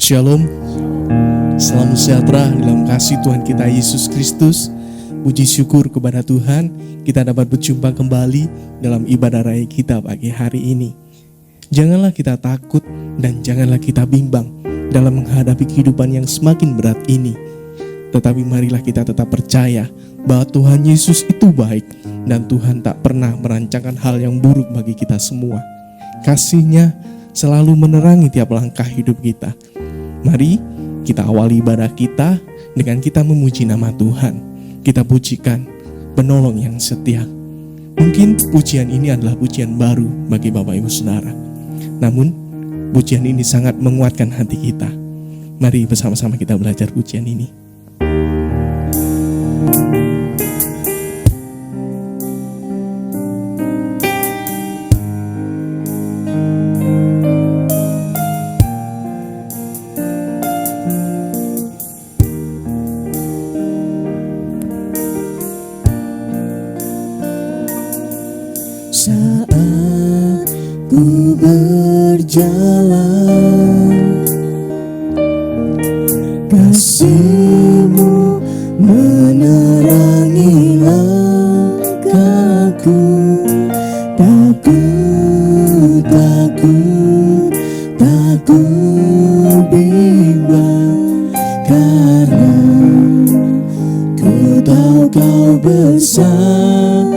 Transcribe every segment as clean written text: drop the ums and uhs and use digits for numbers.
Shalom, salam sejahtera dalam kasih Tuhan kita Yesus Kristus. Puji syukur kepada Tuhan, kita dapat berjumpa kembali dalam ibadah raya kita pagi hari ini. Janganlah kita takut dan janganlah kita bimbang dalam menghadapi kehidupan yang semakin berat ini. Tetapi marilah kita tetap percaya bahwa Tuhan Yesus itu baik dan Tuhan tak pernah merancangkan hal yang buruk bagi kita semua. Kasih-Nya selalu menerangi tiap langkah hidup kita. Mari kita awali ibadah kita dengan kita memuji nama Tuhan. Kita pujikan penolong yang setia. Mungkin pujian ini adalah pujian baru bagi Bapak Ibu Saudara. Namun pujian ini sangat menguatkan hati kita. Mari bersama-sama kita belajar pujian ini. Saat ku berjalan, kasih-Mu menerangi langkahku. Takut bimbang, karena ku tahu Kau bersamaku.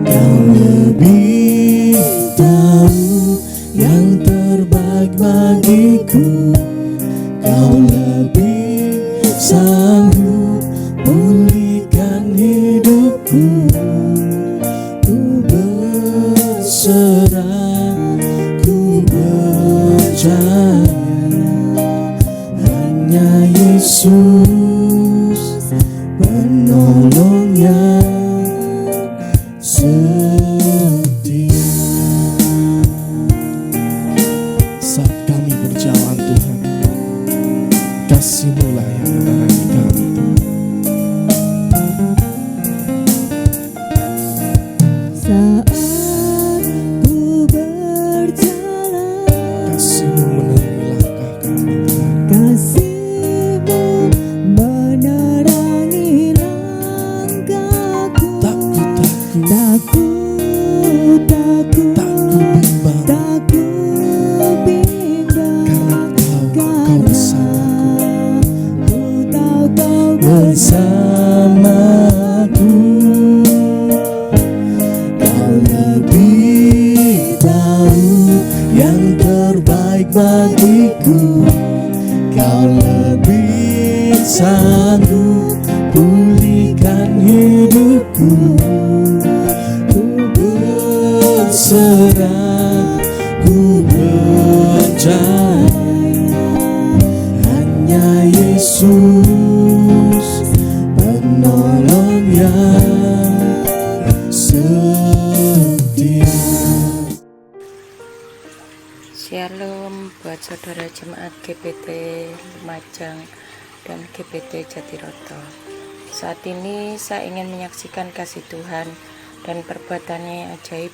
Kau lebih tahu yang terbaik bagiku. Kau lebih sanggup pulihkan hidupku. Ku berserah, ku percaya, hanya Yesus penolong yang setia. Saat kami berjalan Tuhan, kasih-Mu lah yang menerangi kami. Saat ku berjalan, Kasih-Mu menerangi langkah kami Tuhan. kasih-Mu menerangi langkahku. Takut bimbang, Karena Kau bersamaku. ku tahu Kau bersamaku. Kau lebih tahu yang terbaik bagiku. Kau lebih sanggup pulihkan hidupku. Ku berserah, ku percaya, hanya Yesus penolong yang setia. Shalom buat saudara jemaat GPT Lumajang dan GPT Jatiroto. Saat ini saya ingin menyaksikan kasih Tuhan dan perbuatannya yang ajaib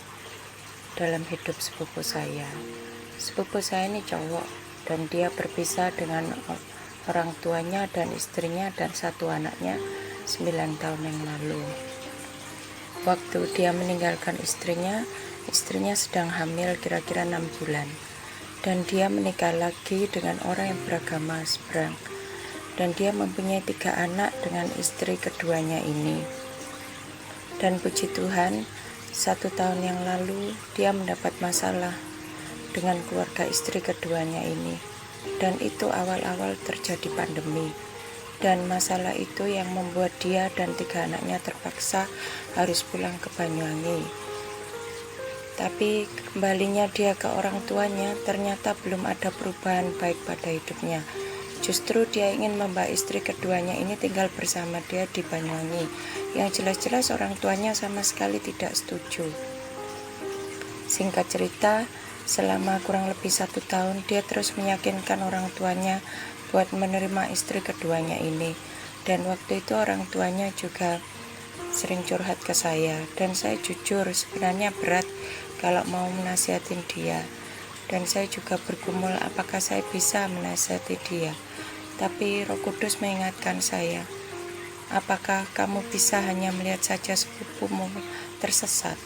dalam hidup sepupu saya. Sepupu saya ini cowok dan dia berpisah dengan orang tuanya dan istrinya dan satu anaknya 9 tahun yang lalu. Waktu dia meninggalkan istrinya sedang hamil kira-kira 6 bulan. Dan dia menikah lagi dengan orang yang beragama seberang. Dan dia mempunyai 3 anak dengan istri keduanya ini. Dan puji Tuhan, 1 tahun yang lalu dia mendapat masalah dengan keluarga istri keduanya ini. Dan itu awal-awal terjadi pandemi. Dan masalah itu yang membuat dia dan 3 anaknya terpaksa harus pulang ke Banyuwangi. Tapi kembalinya dia ke orang tuanya ternyata belum ada perubahan baik pada hidupnya. Justru dia ingin membawa istri keduanya ini tinggal bersama dia di Banyuwangi. Yang jelas-jelas orang tuanya sama sekali tidak setuju. Singkat cerita, selama kurang lebih 1 tahun dia terus meyakinkan orang tuanya buat menerima istri keduanya ini. Dan waktu itu orang tuanya juga sering curhat ke saya, dan saya jujur sebenarnya berat kalau mau menasihatin dia. Dan saya juga bergumul apakah saya bisa menasihati dia. Tapi Roh Kudus mengingatkan saya, apakah kamu bisa hanya melihat saja sepupumu tersesat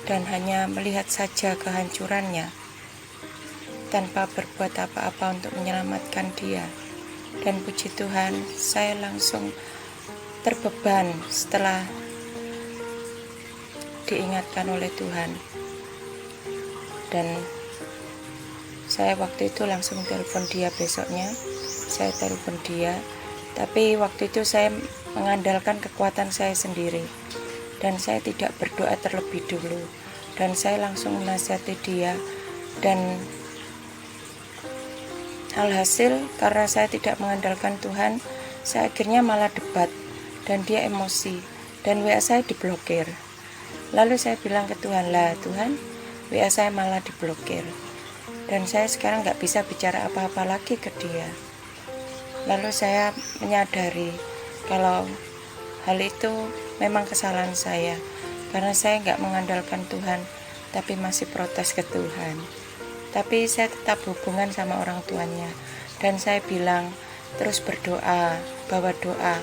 dan hanya melihat saja kehancurannya tanpa berbuat apa-apa untuk menyelamatkan dia? Dan puji Tuhan, saya langsung terbeban setelah diingatkan oleh Tuhan. Dan saya waktu itu langsung telepon dia besoknya. Saya telepon dia, tapi waktu itu saya mengandalkan kekuatan saya sendiri. Dan saya tidak berdoa terlebih dulu. Dan saya langsung menasihati dia. Dan alhasil karena saya tidak mengandalkan Tuhan, saya akhirnya malah debat. Dan dia emosi. Dan WA saya diblokir. Lalu saya bilang ke Tuhan, lah Tuhan, WA saya malah diblokir. Dan saya sekarang gak bisa bicara apa-apa lagi ke dia. Lalu saya menyadari kalau hal itu memang kesalahan saya, karena saya gak mengandalkan Tuhan, tapi masih protes ke Tuhan. Tapi saya tetap hubungan sama orang tuanya. Dan saya bilang, terus berdoa, bawa doa.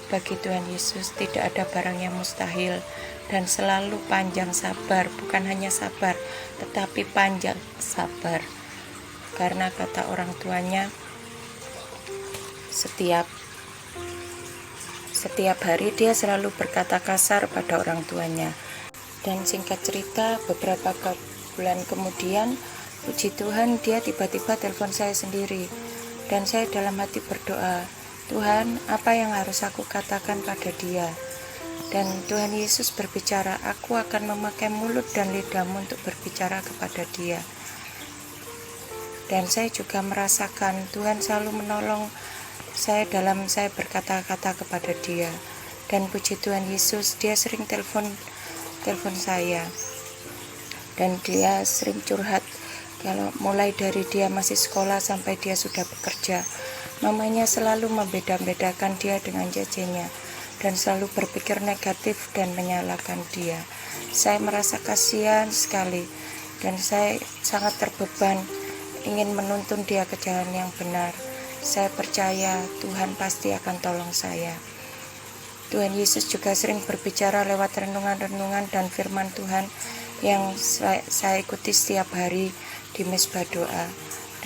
Bagi Tuhan Yesus tidak ada barang yang mustahil. Dan selalu panjang sabar, bukan hanya sabar, tetapi panjang sabar. Karena kata orang tuanya, setiap hari dia selalu berkata kasar pada orang tuanya. Dan singkat cerita, beberapa bulan kemudian, puji Tuhan, dia tiba-tiba telepon saya sendiri. Dan saya dalam hati berdoa, Tuhan, apa yang harus aku katakan pada dia? Dan Tuhan Yesus berbicara, aku akan memakai mulut dan lidahmu untuk berbicara kepada dia. Dan saya juga merasakan Tuhan selalu menolong saya dalam saya berkata-kata kepada dia. Dan puji Tuhan Yesus, dia sering telepon saya. Dan dia sering curhat, kalau mulai dari dia masih sekolah sampai dia sudah bekerja. Mamanya selalu membeda-bedakan dia dengan jejenya. Dan selalu berpikir negatif dan menyalahkan dia. Saya merasa kasihan sekali. Dan saya sangat terbeban, ingin menuntun dia ke jalan yang benar. Saya percaya Tuhan pasti akan tolong saya. Tuhan Yesus juga sering berbicara lewat renungan-renungan dan firman Tuhan yang saya ikuti setiap hari di mesbah doa.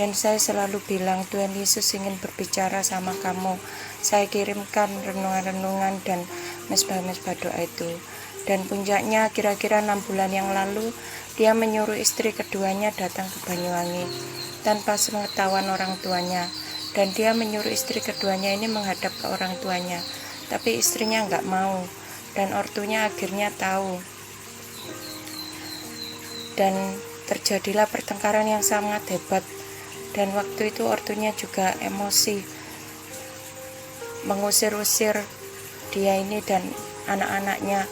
Dan saya selalu bilang, Tuhan Yesus ingin berbicara sama kamu. Saya kirimkan renungan-renungan dan mesbah-mesbah doa itu. Dan puncaknya kira-kira 6 bulan yang lalu, dia menyuruh istri keduanya datang ke Banyuwangi tanpa sepengetahuan orang tuanya. Dan dia menyuruh istri keduanya ini menghadap ke orang tuanya. Tapi istrinya nggak mau. Dan ortunya akhirnya tahu. Dan terjadilah pertengkaran yang sangat hebat. Dan waktu itu ortunya juga emosi, mengusir-usir dia ini dan anak-anaknya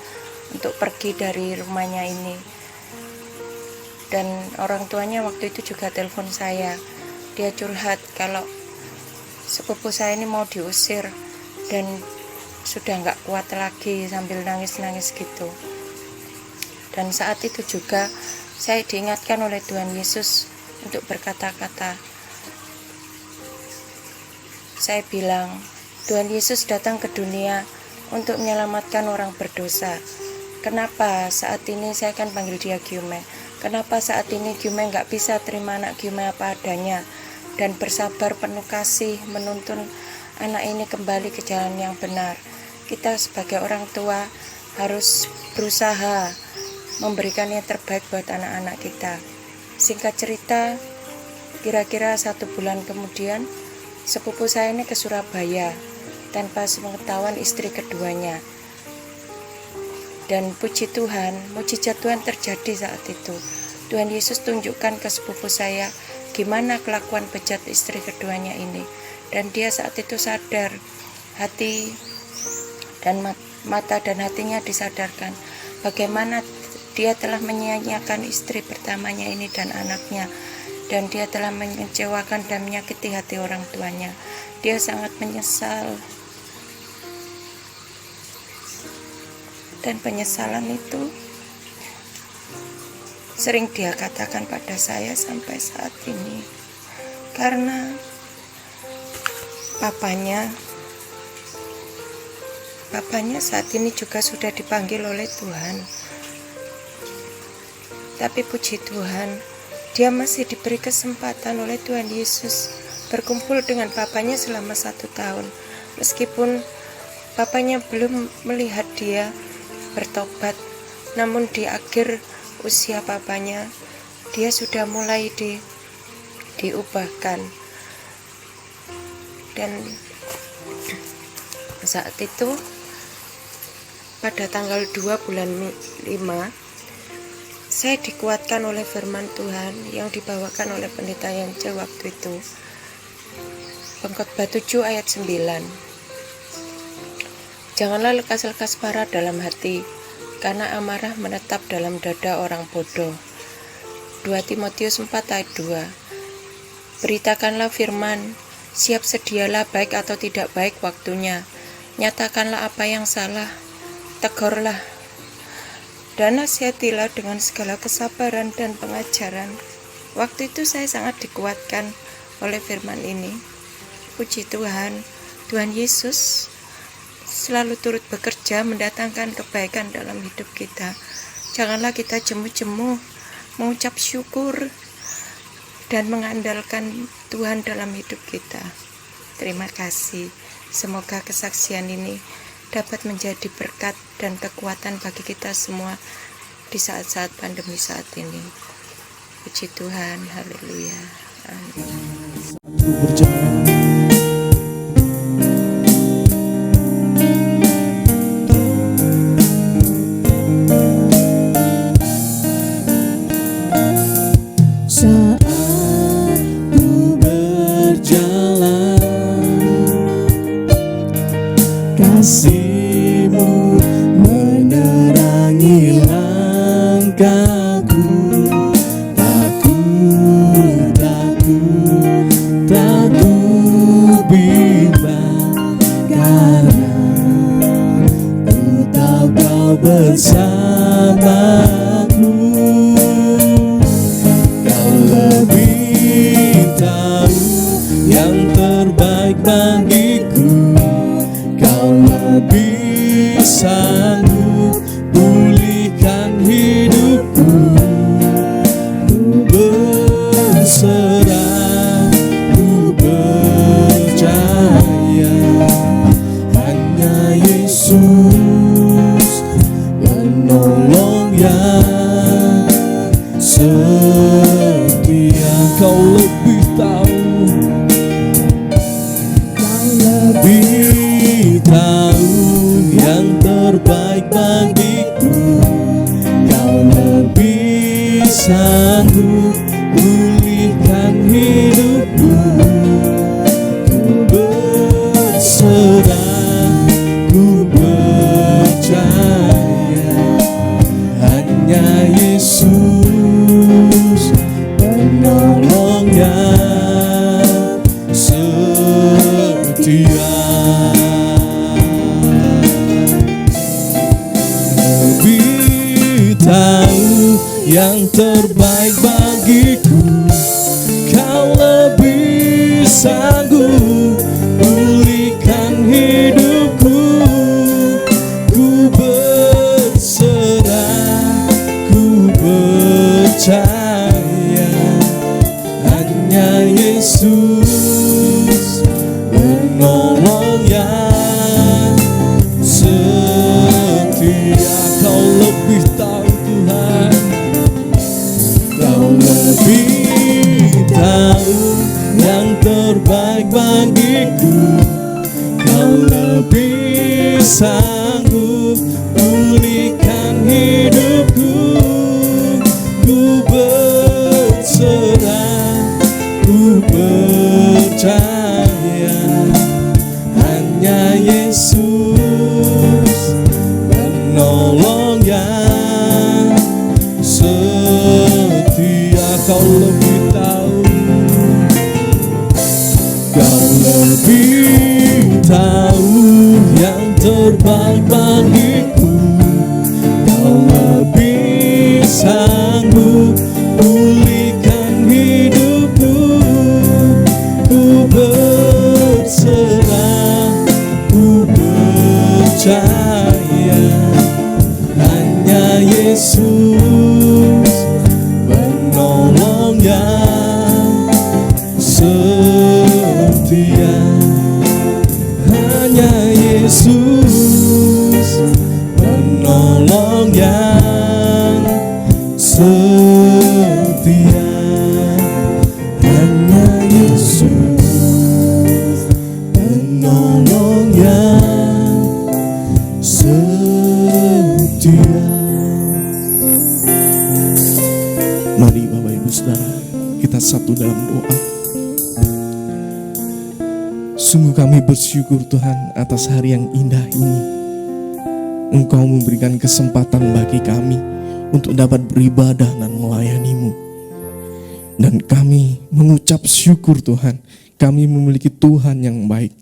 untuk pergi dari rumahnya ini. Dan orang tuanya waktu itu juga telepon saya. Dia curhat kalau sepupu saya ini mau diusir dan sudah nggak kuat lagi, sambil nangis-nangis gitu. Dan saat itu juga saya diingatkan oleh Tuhan Yesus untuk berkata-kata. Saya bilang, Tuhan Yesus datang ke dunia untuk menyelamatkan orang berdosa. Kenapa saat ini saya akan panggil dia Gyume? Kenapa saat ini Gyume nggak bisa terima anak Gyume apa adanya dan bersabar penuh kasih menuntun anak ini kembali ke jalan yang benar? Kita sebagai orang tua harus berusaha memberikan yang terbaik buat anak-anak kita. Singkat cerita, kira-kira 1 bulan kemudian, sepupu saya ini ke Surabaya tanpa sepengetahuan istri keduanya. Dan puji Tuhan, mujizat Tuhan terjadi saat itu. Tuhan Yesus tunjukkan ke sepupu saya gimana kelakuan bejat istri keduanya ini. Dan dia saat itu sadar, hati dan mata dan hatinya disadarkan bagaimana dia telah menyia-nyiakan istri pertamanya ini dan anaknya. Dan dia telah mengecewakan dan menyakiti hati orang tuanya. Dia sangat menyesal. Dan penyesalan itu sering Dia katakan pada saya sampai saat ini. Karena papanya saat ini juga sudah dipanggil oleh Tuhan. Tapi puji Tuhan, dia masih diberi kesempatan oleh Tuhan Yesus berkumpul dengan papanya selama 1 tahun. Meskipun papanya belum melihat dia bertobat, namun di akhir usia papanya, dia sudah mulai diubahkan. Dan saat itu pada tanggal 2 bulan 5 saya dikuatkan oleh firman Tuhan yang dibawakan oleh pendeta Yance waktu itu. Pengkhotbah 7 ayat 9. Janganlah lekas-lekas marah dalam hati, karena amarah menetap dalam dada orang bodoh. 2 Timotius 4 ayat 2. Beritakanlah firman, siap sedialah baik atau tidak baik waktunya. Nyatakanlah apa yang salah, tegurlah, dan nasihatilah dengan segala kesabaran dan pengajaran. Waktu itu saya sangat dikuatkan oleh firman ini. Puji Tuhan, Tuhan Yesus selalu turut bekerja mendatangkan kebaikan dalam hidup kita. Janganlah kita jemu-jemu mengucap syukur dan mengandalkan Tuhan dalam hidup kita. Terima kasih. Semoga kesaksian ini dapat menjadi berkat dan kekuatan bagi kita semua di saat-saat pandemi saat ini. Puji Tuhan, haleluya, amin. Saat ku berjalan, kasih-Mu menerangi langkahku. Tak ku bimbang, karena ku tahu Kau bersamaku. Kau lebih tahu yang terbaik bagiku. Kau lebih sanggup pulihkan hidupku. Ku berserah, ku percaya, hanya Yesus penolong yang setia. Kau lebih tahu, Kau lebih tahu yang terbaik bagiku. Kau lebih sanggup pulihkan hidupku. Ku berserah, ku percaya, hanya Yesus penolong yang setia. Lebih tahu yang terbaik bagiku. Kau lebih sanggup pulihkan hidupku. Ku berserah, ku percaya, hanya Yesus penolong yang setia. Kau lebih tahu Tuhan, Kau lebih tahu yang terbaik bagiku. Kau lebih sanggup pulihkan hidupku. Ku berserah, ku percaya, hanya Yesus penolong yang setia. Kau lebih tahu, Kau lebih tahu yang terbaik bagiku. Kau lebih sanggup setia, hanya Yesus penolong yang setia, hanya Yesus penolong yang setia. Mari Bapak Ibu Saudara, kita satu dalam doa. Sungguh kami bersyukur Tuhan atas hari yang indah ini. Engkau memberikan kesempatan bagi kami untuk dapat beribadah dan melayani-Mu. Dan kami mengucap syukur Tuhan, kami memiliki Tuhan yang baik,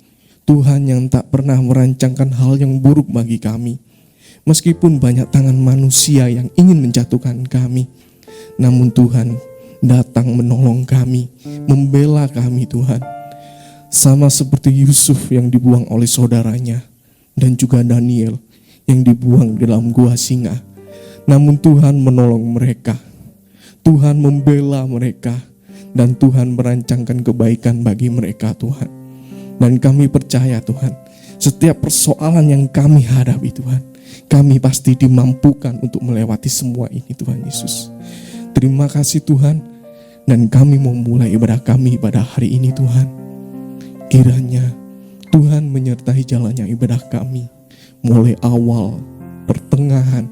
Tuhan yang tak pernah merancangkan hal yang buruk bagi kami. Meskipun banyak tangan manusia yang ingin menjatuhkan kami, namun Tuhan datang menolong kami, membela kami Tuhan. Sama seperti Yusuf yang dibuang oleh saudaranya, dan juga Daniel yang dibuang dalam gua singa. Namun Tuhan menolong mereka, Tuhan membela mereka, dan Tuhan merancangkan kebaikan bagi mereka Tuhan. Dan kami percaya Tuhan, setiap persoalan yang kami hadapi Tuhan, kami pasti dimampukan untuk melewati semua ini Tuhan Yesus. Terima kasih Tuhan, dan kami mau mulai ibadah kami pada hari ini Tuhan. Kiranya Tuhan menyertai jalannya ibadah kami, mulai awal, pertengahan,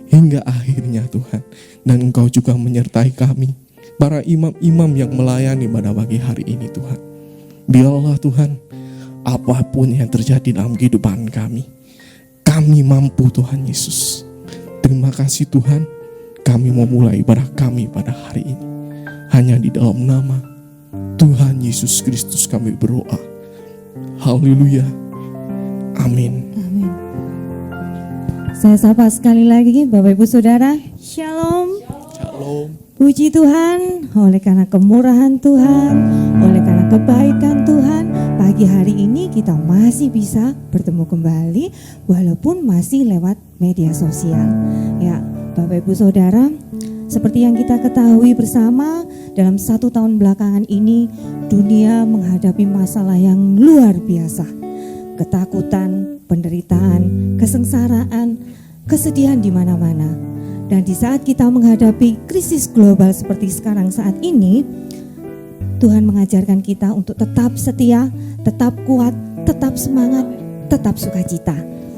hingga akhirnya Tuhan. Dan Engkau juga menyertai kami, para imam-imam yang melayani pada pagi hari ini Tuhan. Biarlah Tuhan, apapun yang terjadi dalam kehidupan kami mampu Tuhan Yesus. Terima kasih Tuhan, kami mau mulai ibadah kami pada hari ini. Hanya di dalam nama Tuhan Yesus Kristus kami berdoa. Haleluya. Amin. Amin. Saya sapa sekali lagi Bapak Ibu Saudara. Shalom. Shalom. Puji Tuhan, oleh karena kemurahan Tuhan, oleh karena kebaikan Tuhan, pagi hari ini kita masih bisa bertemu kembali walaupun masih lewat media sosial. Ya, Bapak Ibu Saudara, seperti yang kita ketahui bersama, dalam 1 tahun belakangan ini dunia menghadapi masalah yang luar biasa. Ketakutan, penderitaan, kesengsaraan, kesedihan di mana-mana. Dan di saat kita menghadapi krisis global seperti sekarang saat ini, Tuhan mengajarkan kita untuk tetap setia, tetap kuat, tetap semangat, tetap sukacita.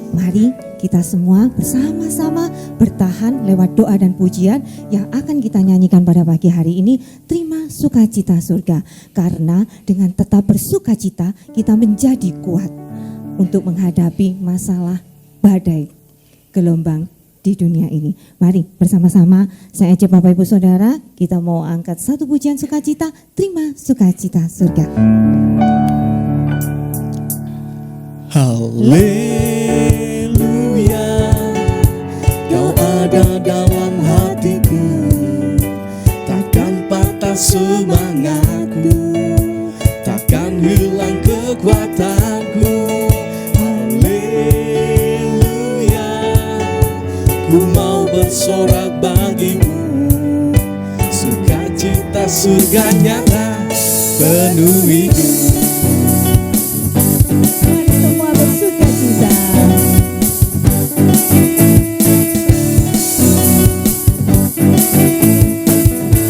Mari kita semua bersama-sama bertahan lewat doa dan pujian yang akan kita nyanyikan pada pagi hari ini. Terima sukacita surga, karena dengan tetap bersukacita kita menjadi kuat untuk menghadapi masalah badai gelombang di dunia ini. Mari bersama-sama saya ajak Bapak Ibu Saudara, kita mau angkat satu pujian sukacita. Terima sukacita surga. Haleluya, Kau ada dalam hatiku, takkan patah semangatku, takkan hilang kekuatanku. Haleluya, ku mau bersorak bagimu, sukacita surga nyata penuhiku. Mari semua bersukacita.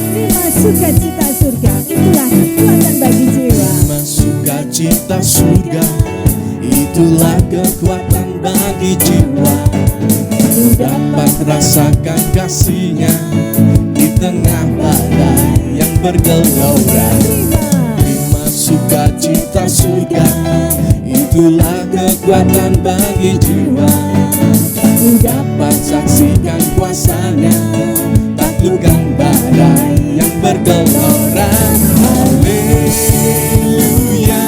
Terima sukacita surga, itulah kekuatan bagi jiwa. Terima sukacita surga, itulah kekuatan bagi jiwa. Ku dapat rasakan kasih-Nya di tengah badai yang bergelora. Terima sukacita surga, itulah kekuatan bagi jiwa. Ku dapat saksikan kuasa-Nya, taklukkan badai yang bergelora. Haleluya,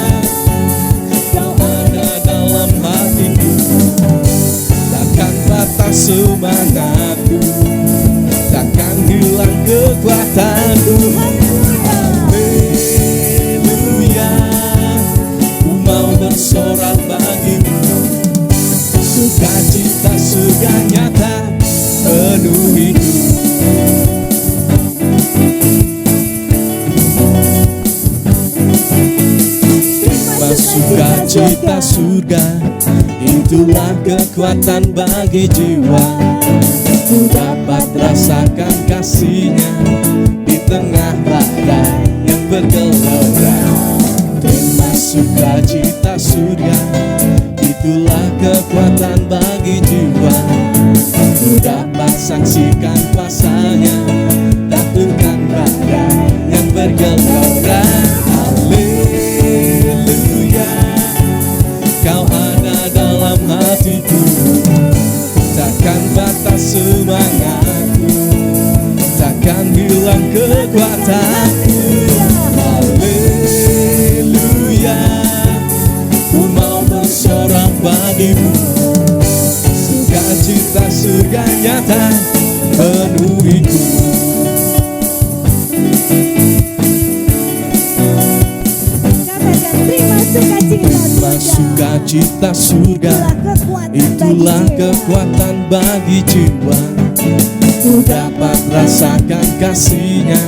Kau ada dalam hatiku, takkan patah semangatku, takkan hilang kekuatanku. Haleluya, ku mau bersorak bagimu, sukacita surga nyata penuhiku. surga, itulah kekuatan bagi jiwa. Ku dapat rasakan kasih-Nya di tengah badai yang bergelora. Terima sukacita surga, itulah kekuatan bagi jiwa. Ku dapat saksikan kuasa-Nya, taklukkan badai yang bergelora. Haleluya, Kau ada dalam hatiku, takkan batas semangatku, takkan hilang kekuatanku. Haleluya, ku mau bersorak bagimu, sukacita surga nyata penuhiku. Katakan terima sukacita surga, itulah kekuatan bagi jiwa. Ku dapat rasakan kasih-Nya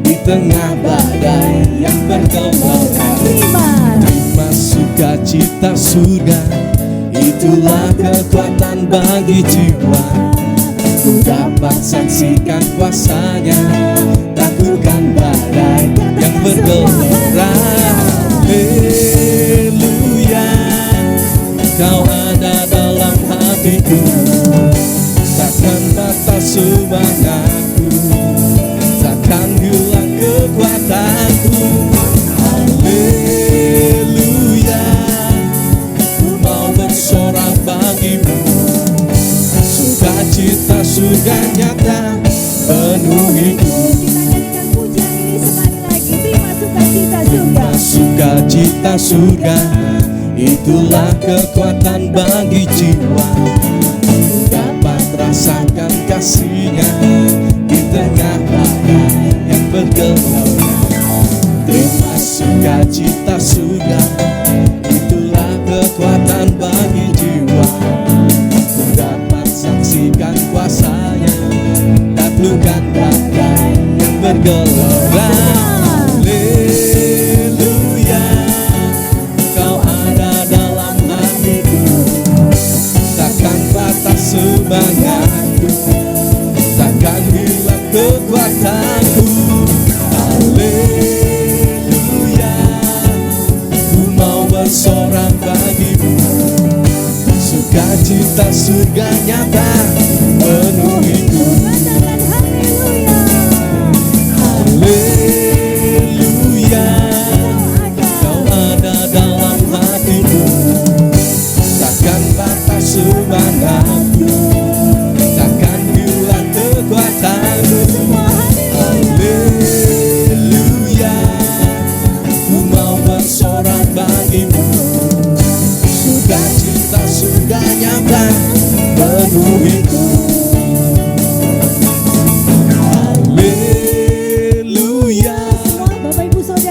di tengah badai yang bergelora. Terima sukacita surga, itulah kekuatan bagi jiwa. Ku dapat saksikan kuasa-Nya, taklukkan badai yang bergelora. Haleluya, Kau ada dalam hatiku, takkan batas semangatku, takkan hilang kekuatanku. Haleluya, ku mau bersorak bagimu, sukacita surga nyata penuhiku. Sukacita surga, itulah kekuatan bagi jiwa. Ku dapat rasakan kasih-Nya di tengah badai yang bergelora. Terima sukacita surga, itulah kekuatan bagi jiwa. Ku dapat saksikan kuasa-Nya, taklukkan badai yang bergelora. Haleluya, Kau ada dalam hatiku, takkan batas semangatku, takkan hilang kekuatanku. Haleluya, ku mau bersorak bagimu, sukacita surga nyata penuhiku. Haleluya, Kau ada dalam hatiku, takkan batas semangatku, takkan hilang kekuatanku. Haleluya, ku mau bersorak bagimu, sukacita surga nyata penuhiku. Haleluya,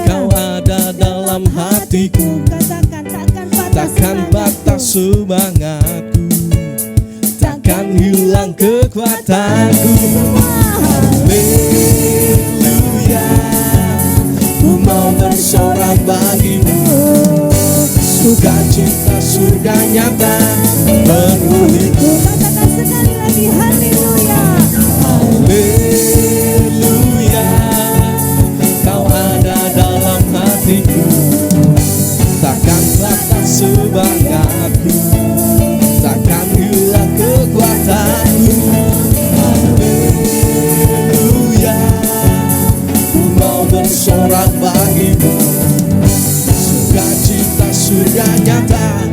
Kau ada dalam hatiku, takkan batas semangatku, takkan hilang kekuatanku. Haleluya, ku mau bersorak bagimu, sukacita surga nyata penuhiku. Katakan sekali lagi haleluya. Haleluya, Kau ada dalam hatiku, takkan batas semangatku, takkan hilang kekuatanku. Haleluya, ku mau bersorak bagimu, sukacita surga nyata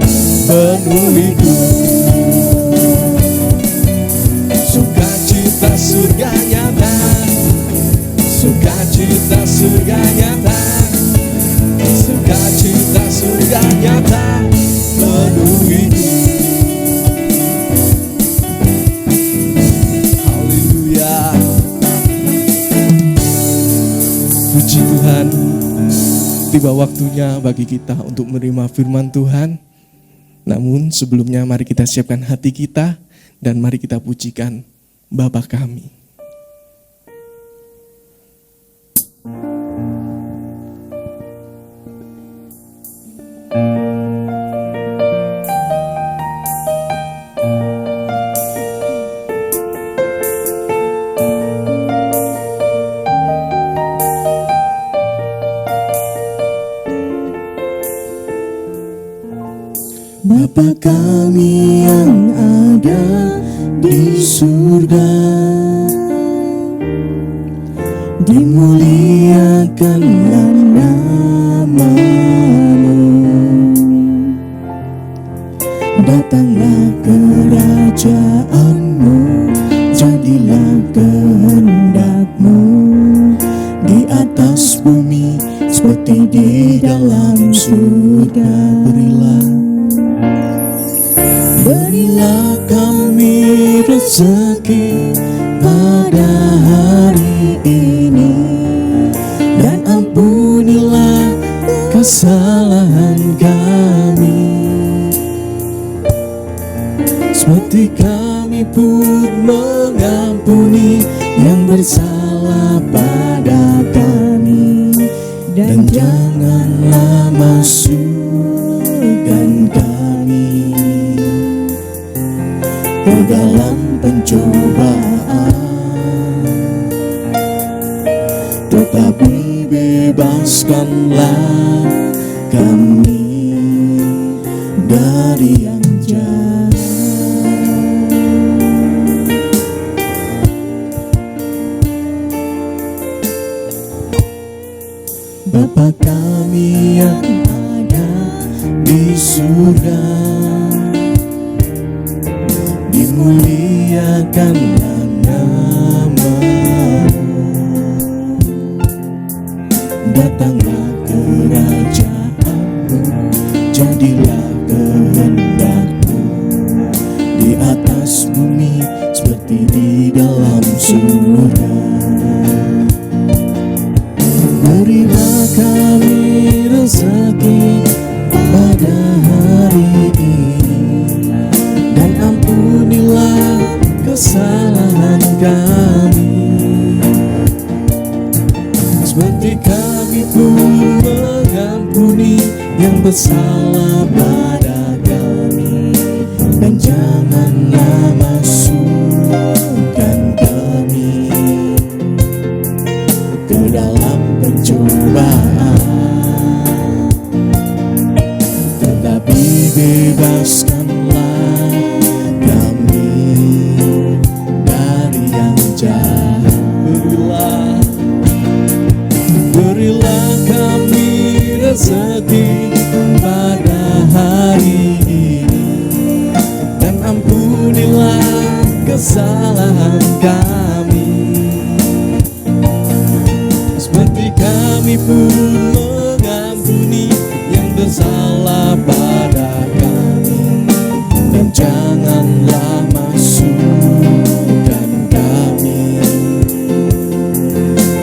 penuhiku. Sukacita surga nyata, sukacita surga nyata, sukacita surga nyata penuhiku. Haleluya, puji Tuhan. Tiba waktunya bagi kita untuk menerima firman Tuhan. Namun sebelumnya mari kita siapkan hati kita dan mari kita pujikan Bapa kami. kami yang ada di surga, dimuliakanlah nama-Mu. Datanglah kerajaan-Mu, jadilah kehendak-Mu di atas bumi seperti di dalam surga. Berilah kami rezeki pada hari ini, dan ampunilah kesalahan kami, seperti kami pun mengampuni yang bersalah pada kami. Dan janganlah masukkan kami ke dalam pencobaan, tetapi bebaskanlah kami dari yang jahat. Bapa kami yang ada di surga, dimuliakanlah nama-Mu. Datanglah kerajaan-Mu, jadilah kehendak-Mu di atas bumi seperti di dalam surga. Berilah kami rezeki pada hari ini, dan ampunilah kesalahan kami, seperti kami pun mengampuni yang bersalah pada kami. Dan janganlah masukkan kami ke dalam pencobaan, tetapi bebaskanlah kami dari yang jahat. Berilah kami rezeki pada hari ini, dan ampunilah kesalahan kami, seperti kami pun mengampuni yang bersalah pada kami. Dan janganlah masukkan kami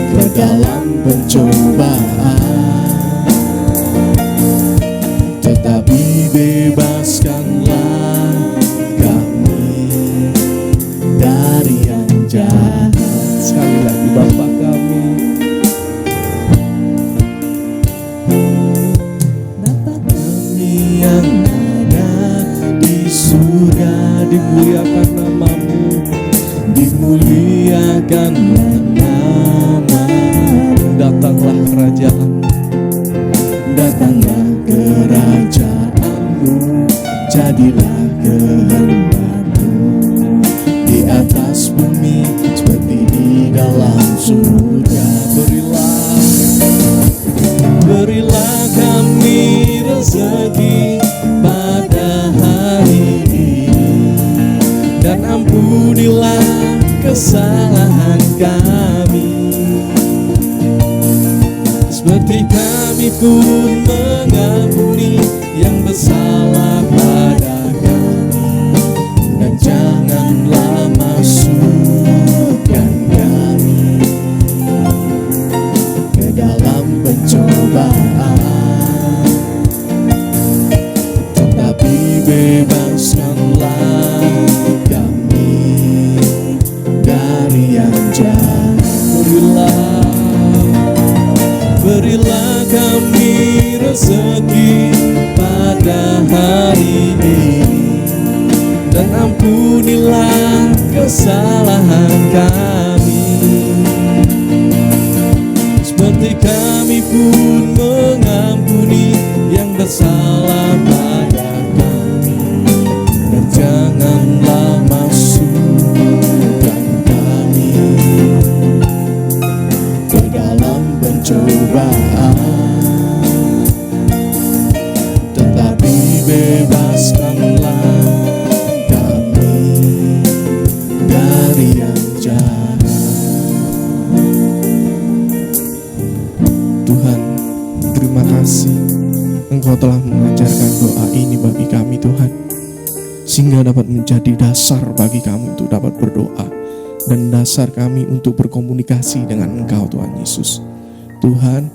ke dalam pencobaan, tetapi bebaskanlah kami dari yang jahat. Sekali lagi, Bapa kami, Bapa kami yang ada di surga, dimuliakan nama-Mu, dimuliakanlah nama-Mu. Datanglah kerajaan, datanglah kerajaan-Mu, jadilah kehendak-Mu di atas bumi seperti di dalam surga. Berilah kami rezeki pada hari ini, dan ampunilah kesalahan kami, seperti kami pun mengampuni yang bersalah pada kami. Dan janganlah masukkan kami ke dalam pencobaan, tetapi bebaskanlah kami dari yang jahat. Berilah kami rezeki pada hari ini, dan ampunilah kesalahan kami, seperti kami pun mengampuni yang bersalah pada kami. cobaan, tetapi bebaskanlah kami dari yang jahat. Tuhan, terima kasih Engkau telah mengajarkan doa ini bagi kami Tuhan, sehingga dapat menjadi dasar bagi kami untuk dapat berdoa dan dasar kami untuk berkomunikasi dengan Engkau Tuhan Yesus. Tuhan,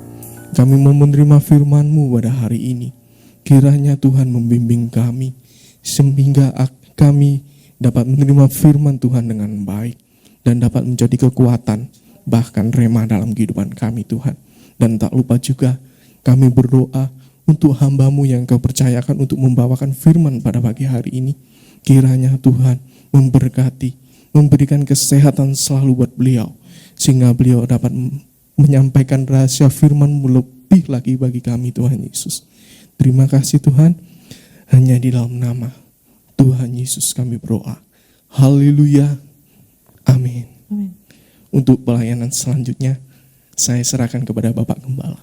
kami mau menerima firman-Mu pada hari ini. Kiranya Tuhan membimbing kami sehingga kami dapat menerima firman Tuhan dengan baik dan dapat menjadi kekuatan bahkan rema dalam kehidupan kami Tuhan. Dan tak lupa juga kami berdoa untuk hamba-Mu yang Kau percayakan untuk membawakan firman pada pagi hari ini. Kiranya Tuhan memberkati, memberikan kesehatan selalu buat beliau, sehingga beliau dapat menyampaikan rahasia firman-Mu lebih lagi bagi kami Tuhan Yesus. Terima kasih Tuhan, hanya di dalam nama Tuhan Yesus kami berdoa. Haleluya, amin. Amin. Untuk pelayanan selanjutnya, saya serahkan kepada Bapak Gembala.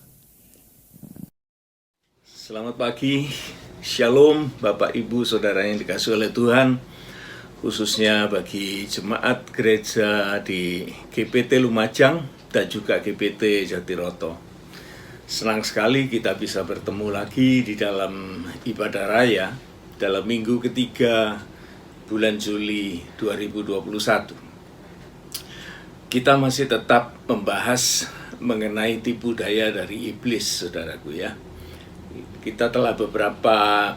Selamat pagi, Shalom Bapak Ibu Saudara yang dikasihi oleh Tuhan, khususnya bagi jemaat gereja di GPT Lumajang dan juga GPT Jatiroto. Senang sekali kita bisa bertemu lagi di dalam ibadah raya dalam minggu ketiga bulan Juli 2021. Kita masih tetap membahas mengenai tipu daya dari iblis, saudaraku ya. Kita telah beberapa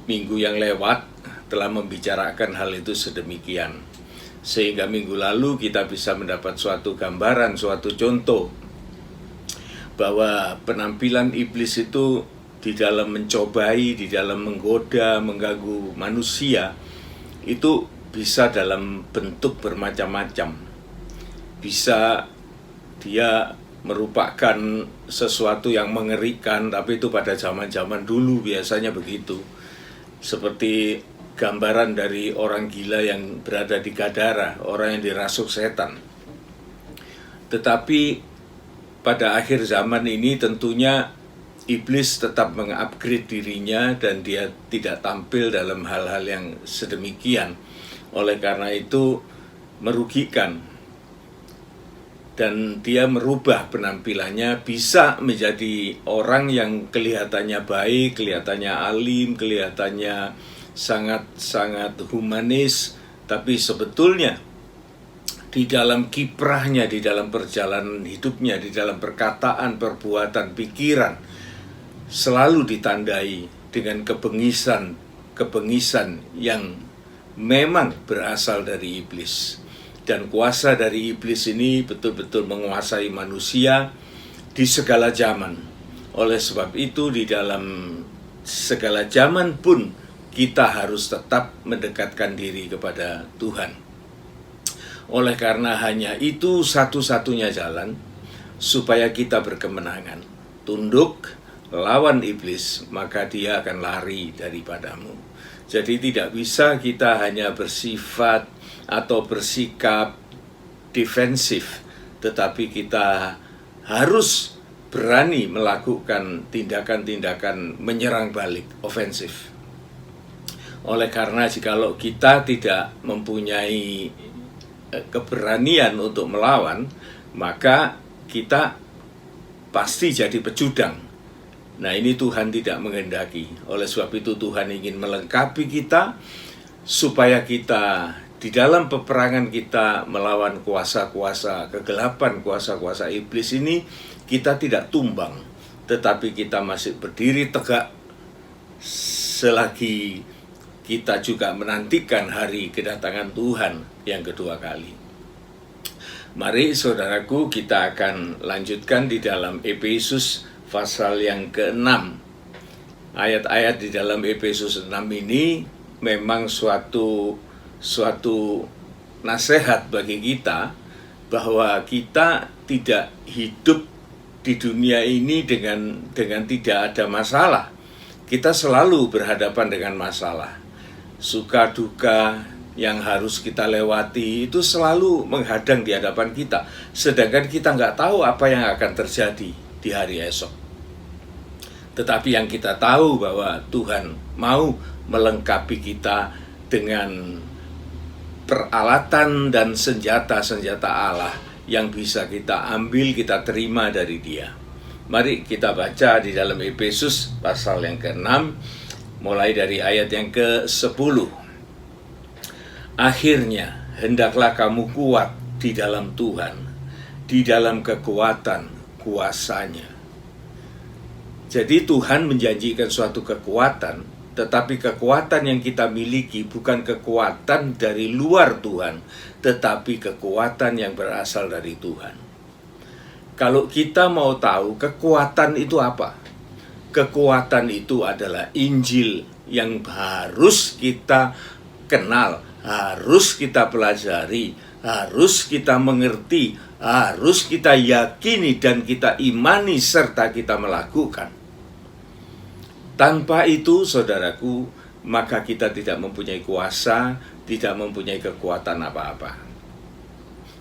minggu yang lewat telah membicarakan hal itu sedemikian, sehingga minggu lalu kita bisa mendapat suatu gambaran, suatu contoh bahwa penampilan iblis itu di dalam mencobai, di dalam menggoda, mengganggu manusia itu bisa dalam bentuk bermacam-macam. Bisa dia merupakan sesuatu yang mengerikan, tapi itu pada zaman-zaman dulu biasanya begitu. Seperti gambaran dari orang gila yang berada di Gadara, orang yang dirasuk setan. Tetapi pada akhir zaman ini tentunya iblis tetap mengupgrade dirinya dan dia tidak tampil dalam hal-hal yang sedemikian. Oleh karena itu merugikan. Dan dia merubah penampilannya, bisa menjadi orang yang kelihatannya baik, kelihatannya alim, kelihatannya sangat-sangat humanis, tapi sebetulnya di dalam kiprahnya, di dalam perjalanan hidupnya, di dalam perkataan, perbuatan, pikiran, selalu ditandai dengan kebengisan yang memang berasal dari iblis. Dan kuasa dari iblis ini betul-betul menguasai manusia di segala zaman. Oleh sebab itu di dalam segala zaman pun kita harus tetap mendekatkan diri kepada Tuhan. Oleh karena hanya itu satu-satunya jalan supaya kita berkemenangan. Tunduk, lawan iblis, maka dia akan lari daripadamu. Jadi tidak bisa kita hanya bersifat atau bersikap defensif, tetapi kita harus berani melakukan tindakan-tindakan menyerang balik, ofensif. Oleh karena jikalau kita tidak mempunyai keberanian untuk melawan, maka kita pasti jadi pecundang. Nah, ini Tuhan tidak menghendaki. Oleh sebab itu Tuhan ingin melengkapi kita supaya kita di dalam peperangan kita melawan kuasa-kuasa kegelapan, kuasa-kuasa iblis ini, kita tidak tumbang, tetapi kita masih berdiri tegak selagi kita juga menantikan hari kedatangan Tuhan yang kedua kali. Mari saudaraku, kita akan lanjutkan di dalam Efesus pasal yang ke-6. Ayat-ayat di dalam Efesus 6 ini memang suatu nasihat bagi kita bahwa kita tidak hidup di dunia ini dengan tidak ada masalah. Kita selalu berhadapan dengan masalah. Suka duka yang harus kita lewati itu selalu menghadang di hadapan kita. Sedangkan kita nggak tahu apa yang akan terjadi. di hari esok. Tetapi yang kita tahu bahwa Tuhan mau melengkapi kita dengan peralatan dan senjata-senjata Allah yang bisa kita ambil, kita terima dari Dia. Mari kita baca di dalam Efesus pasal yang ke-6, mulai dari ayat yang ke-10. Akhirnya, hendaklah kamu kuat di dalam Tuhan, di dalam kekuatan kuasa-Nya. Jadi Tuhan menjanjikan suatu kekuatan, tetapi kekuatan yang kita miliki bukan kekuatan dari luar Tuhan, tetapi kekuatan yang berasal dari Tuhan. Kalau kita mau tahu kekuatan itu apa? Kekuatan itu adalah Injil yang harus kita kenal, harus kita pelajari, harus kita mengerti, harus kita yakini dan kita imani serta kita melakukan. Tanpa itu, saudaraku, maka kita tidak mempunyai kuasa, tidak mempunyai kekuatan apa-apa.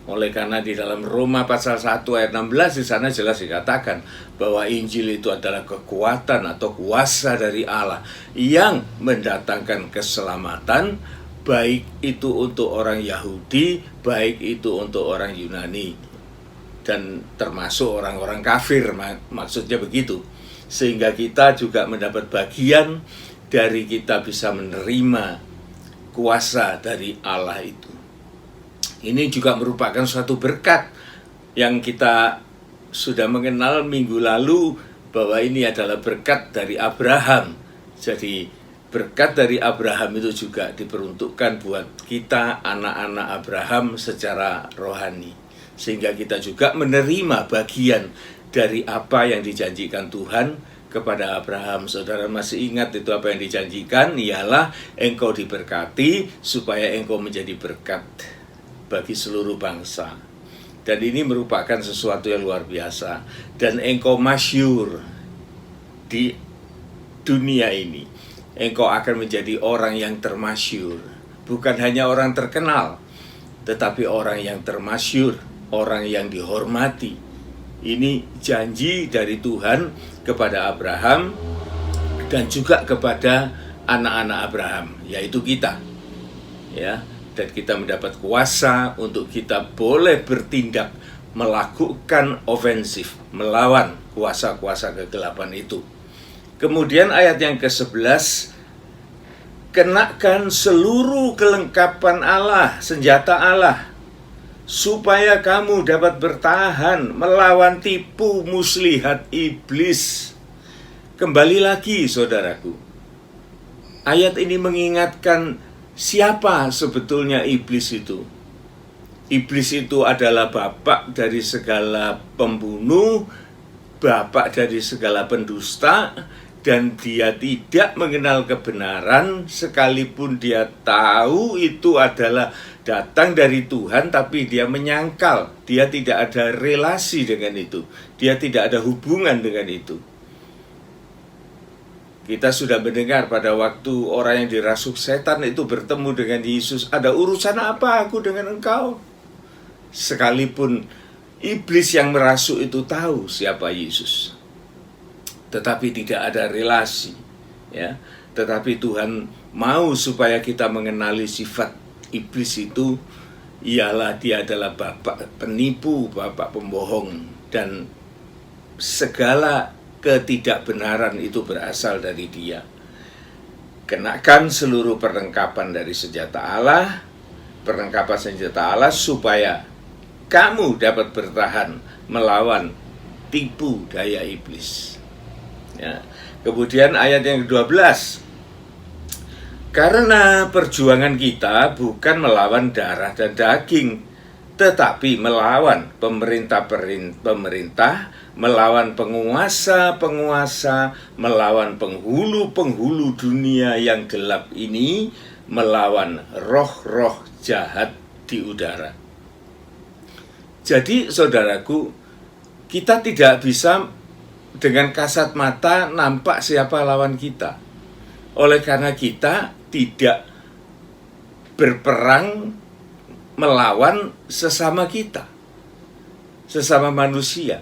Oleh karena di dalam Roma pasal 1 ayat 16 di sana jelas dikatakan bahwa Injil itu adalah kekuatan atau kuasa dari Allah yang mendatangkan keselamatan, baik itu untuk orang Yahudi, baik itu untuk orang Yunani, dan termasuk orang-orang kafir, maksudnya begitu. Sehingga kita juga mendapat bagian dari kita bisa menerima kuasa dari Allah itu. Ini juga merupakan suatu berkat yang kita sudah mengenal minggu lalu, bahwa ini adalah berkat dari Abraham. Jadi berkat dari Abraham itu juga diperuntukkan buat kita anak-anak Abraham secara rohani. Sehingga kita juga menerima bagian dari apa yang dijanjikan Tuhan kepada Abraham. Saudara masih ingat itu apa yang dijanjikan? Ialah engkau diberkati supaya engkau menjadi berkat bagi seluruh bangsa. Dan ini merupakan sesuatu yang luar biasa. Dan engkau masyhur di dunia ini. Engkau akan menjadi orang yang termasyhur. Bukan hanya orang terkenal, tetapi orang yang termasyhur, orang yang dihormati. Ini janji dari Tuhan kepada Abraham dan juga kepada anak-anak Abraham, yaitu kita. Ya, dan kita mendapat kuasa untuk kita boleh bertindak, melakukan ofensif, melawan kuasa-kuasa kegelapan itu. Kemudian ayat yang ke-11, kenakan seluruh kelengkapan Allah, senjata Allah, supaya kamu dapat bertahan melawan tipu muslihat iblis. Kembali lagi, saudaraku, ayat ini mengingatkan siapa sebetulnya iblis itu. Iblis itu adalah bapak dari segala pembunuh, bapak dari segala pendusta, dan dia tidak mengenal kebenaran sekalipun dia tahu itu adalah datang dari Tuhan, tapi dia menyangkal, dia tidak ada relasi dengan itu, dia tidak ada hubungan dengan itu. Kita sudah mendengar pada waktu orang yang dirasuk setan itu bertemu dengan Yesus, ada urusan apa aku dengan engkau? Sekalipun iblis yang merasuk itu tahu siapa Yesus, tetapi tidak ada relasi, ya. Tetapi Tuhan mau supaya kita mengenali sifat iblis itu, ialah dia adalah bapak penipu, bapak pembohong, dan segala ketidakbenaran itu berasal dari dia. Kenakan seluruh perlengkapan dari senjata Allah, perlengkapan senjata Allah, supaya kamu dapat bertahan melawan tipu daya iblis. Ya. Kemudian ayat yang ke-12, karena perjuangan kita bukan melawan darah dan daging, tetapi melawan pemerintah, melawan penguasa-penguasa, melawan penghulu-penghulu dunia yang gelap ini, melawan roh-roh jahat di udara. Jadi, saudaraku, kita tidak bisa dengan kasat mata nampak siapa lawan kita. Oleh karena kita tidak berperang melawan sesama kita, sesama manusia.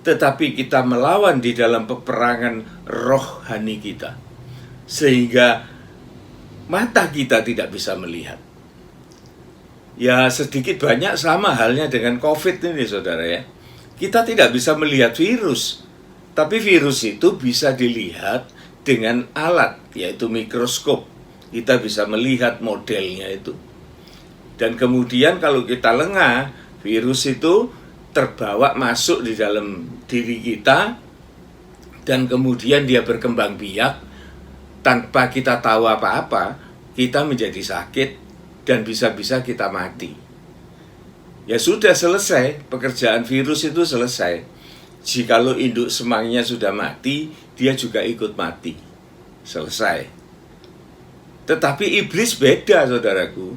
tetapi kita melawan di dalam peperangan rohani kita, sehingga mata kita tidak bisa melihat. Ya, sedikit banyak sama halnya dengan COVID ini, saudara ya. Kita tidak bisa melihat virus, tapi virus itu bisa dilihat dengan alat, yaitu mikroskop. Kita bisa melihat modelnya itu. Dan kemudian kalau kita lengah, virus itu terbawa masuk di dalam diri kita, dan kemudian dia berkembang biak tanpa kita tahu apa-apa. Kita menjadi sakit dan bisa-bisa kita mati. Ya sudah selesai, pekerjaan virus itu selesai. Jikalau induk semangnya sudah mati, dia juga ikut mati. Selesai. Tetapi iblis beda, saudaraku.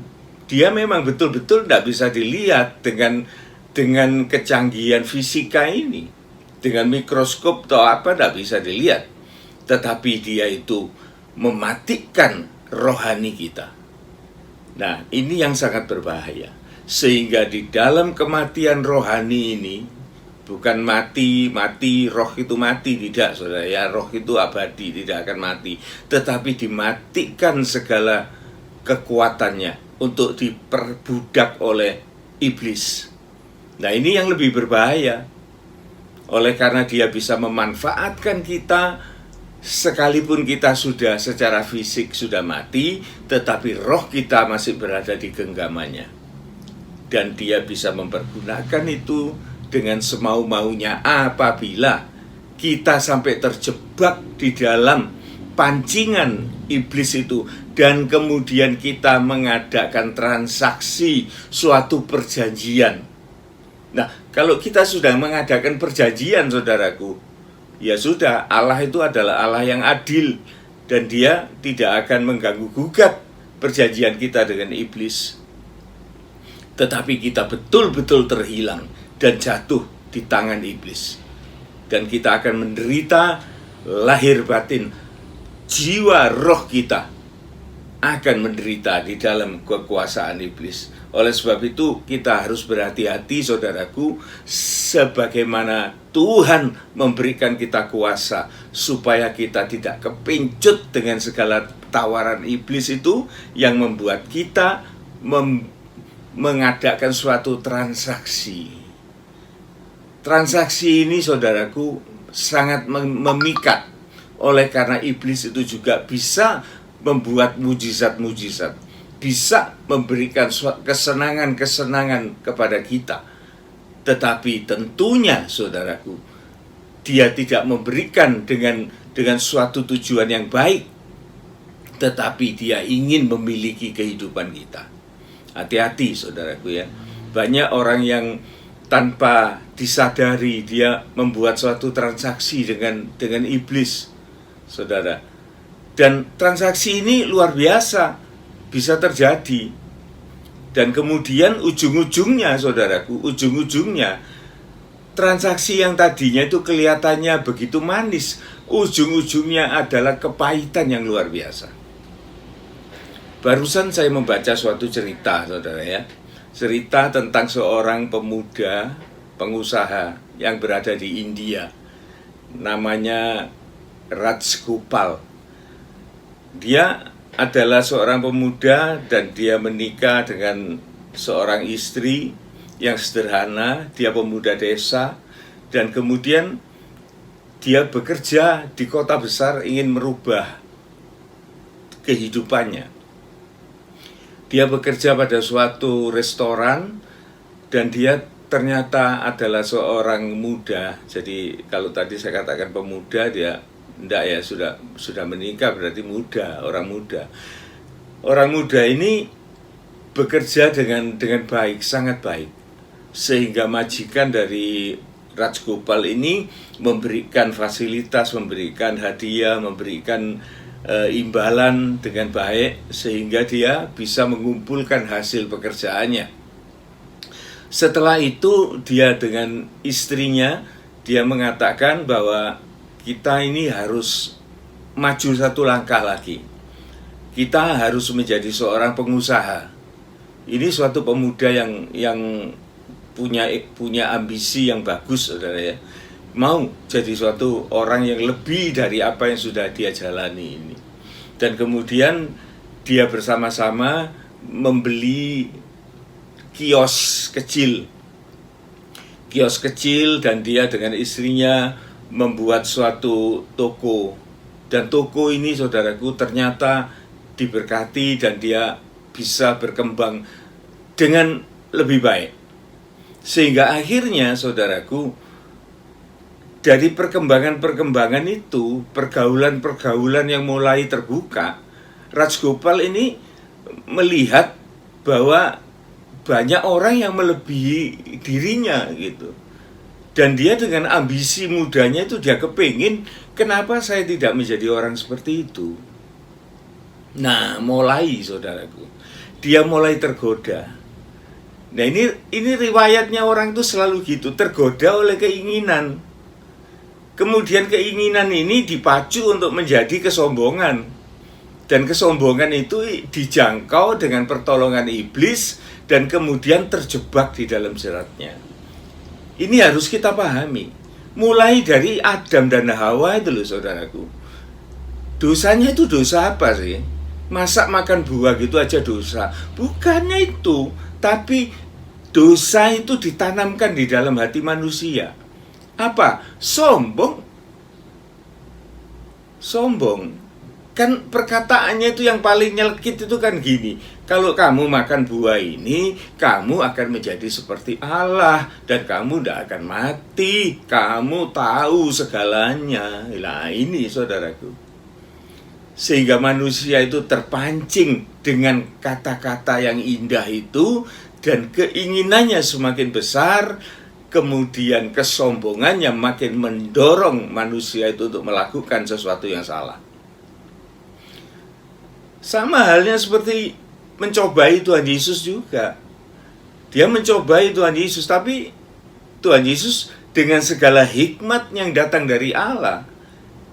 Dia memang betul-betul tidak bisa dilihat dengan kecanggihan fisika ini. Dengan mikroskop atau apa tidak bisa dilihat. Tetapi dia itu mematikan rohani kita. Nah, ini yang sangat berbahaya. Sehingga di dalam kematian rohani ini, bukan mati, roh itu mati, tidak, saudara ya. Roh itu abadi, tidak akan mati. Tetapi dimatikan segala kekuatannya untuk diperbudak oleh iblis. Nah, ini yang lebih berbahaya. Oleh karena dia bisa memanfaatkan kita, sekalipun kita sudah secara fisik sudah mati, tetapi roh kita masih berada di genggamannya. Dan dia bisa mempergunakan itu dengan semau-maunya apabila kita sampai terjebak di dalam pancingan iblis itu, dan kemudian kita mengadakan transaksi suatu perjanjian. Nah, kalau kita sudah mengadakan perjanjian, saudaraku, ya sudah, Allah itu adalah Allah yang adil, dan dia tidak akan mengganggu-gugat perjanjian kita dengan iblis. Tetapi kita betul-betul terhilang dan jatuh di tangan iblis. Dan kita akan menderita lahir batin. Jiwa roh kita akan menderita di dalam kekuasaan iblis. Oleh sebab itu kita harus berhati-hati, saudaraku, sebagaimana Tuhan memberikan kita kuasa supaya kita tidak kepincut dengan segala tawaran iblis itu yang membuat kita mengadakan suatu transaksi. Transaksi ini, saudaraku, sangat memikat. Oleh karena iblis itu juga bisa membuat mujizat-mujizat, bisa memberikan kesenangan-kesenangan kepada kita. Tetapi tentunya, saudaraku, dia tidak memberikan dengan suatu tujuan yang baik, tetapi dia ingin memiliki kehidupan kita. Hati-hati, saudaraku ya. Banyak orang yang tanpa disadari dia membuat suatu transaksi dengan iblis, saudara. Dan transaksi ini luar biasa bisa terjadi. Dan kemudian ujung-ujungnya, saudaraku, ujung-ujungnya transaksi yang tadinya itu kelihatannya begitu manis, ujung-ujungnya adalah kepahitan yang luar biasa. Barusan saya membaca suatu cerita, saudara ya. Cerita tentang seorang pemuda pengusaha yang berada di India. Namanya Rajgopal. Dia adalah seorang pemuda dan dia menikah dengan seorang istri yang sederhana. Dia pemuda desa dan kemudian dia bekerja di kota besar, ingin merubah kehidupannya. Dia bekerja pada suatu restoran dan dia ternyata adalah seorang muda. Jadi kalau tadi saya katakan pemuda, dia enggak ya, sudah menikah, berarti muda, orang muda. Orang muda ini bekerja dengan baik, sangat baik. Sehingga majikan dari Rajgopal ini memberikan fasilitas, memberikan hadiah, memberikan imbalan dengan baik, sehingga dia bisa mengumpulkan hasil pekerjaannya. Setelah itu dia dengan istrinya, dia mengatakan bahwa kita ini harus maju satu langkah lagi. Kita harus menjadi seorang pengusaha. Ini suatu pemuda yang punya ambisi yang bagus, saudara ya. mau jadi suatu orang yang lebih dari apa yang sudah dia jalani ini. Dan kemudian dia bersama-sama membeli kios kecil dan dia dengan istrinya membuat suatu toko. Dan toko ini, saudaraku, ternyata diberkati dan dia bisa berkembang dengan lebih baik. Sehingga akhirnya, saudaraku, dari perkembangan itu, pergaulan-pergaulan yang mulai terbuka, Rajgopal ini melihat bahwa banyak orang yang melebihi dirinya gitu. Dan dia dengan ambisi mudanya itu dia kepingin, kenapa saya tidak menjadi orang seperti itu? Nah, mulai saudaraku, dia mulai tergoda. Nah, ini riwayatnya orang itu selalu gitu, tergoda oleh keinginan. Kemudian keinginan ini dipacu untuk menjadi kesombongan. Dan kesombongan itu dijangkau dengan pertolongan iblis dan kemudian terjebak di dalam jeratnya. Ini harus kita pahami. Mulai dari Adam dan Hawa itu loh saudaraku. Dosanya itu dosa apa sih? Masa makan buah gitu aja dosa? Bukannya itu, tapi dosa itu ditanamkan di dalam hati manusia. Apa? Sombong. Kan perkataannya itu yang paling nyelkit itu kan gini, kalau kamu makan buah ini, kamu akan menjadi seperti Allah dan kamu tidak akan mati, kamu tahu segalanya. Nah ini saudaraku, sehingga manusia itu terpancing dengan kata-kata yang indah itu dan keinginannya semakin besar, kemudian kesombongannya makin mendorong manusia itu untuk melakukan sesuatu yang salah. Sama halnya seperti mencobai Tuhan Yesus juga. Dia mencobai Tuhan Yesus, tapi Tuhan Yesus dengan segala hikmat yang datang dari Allah.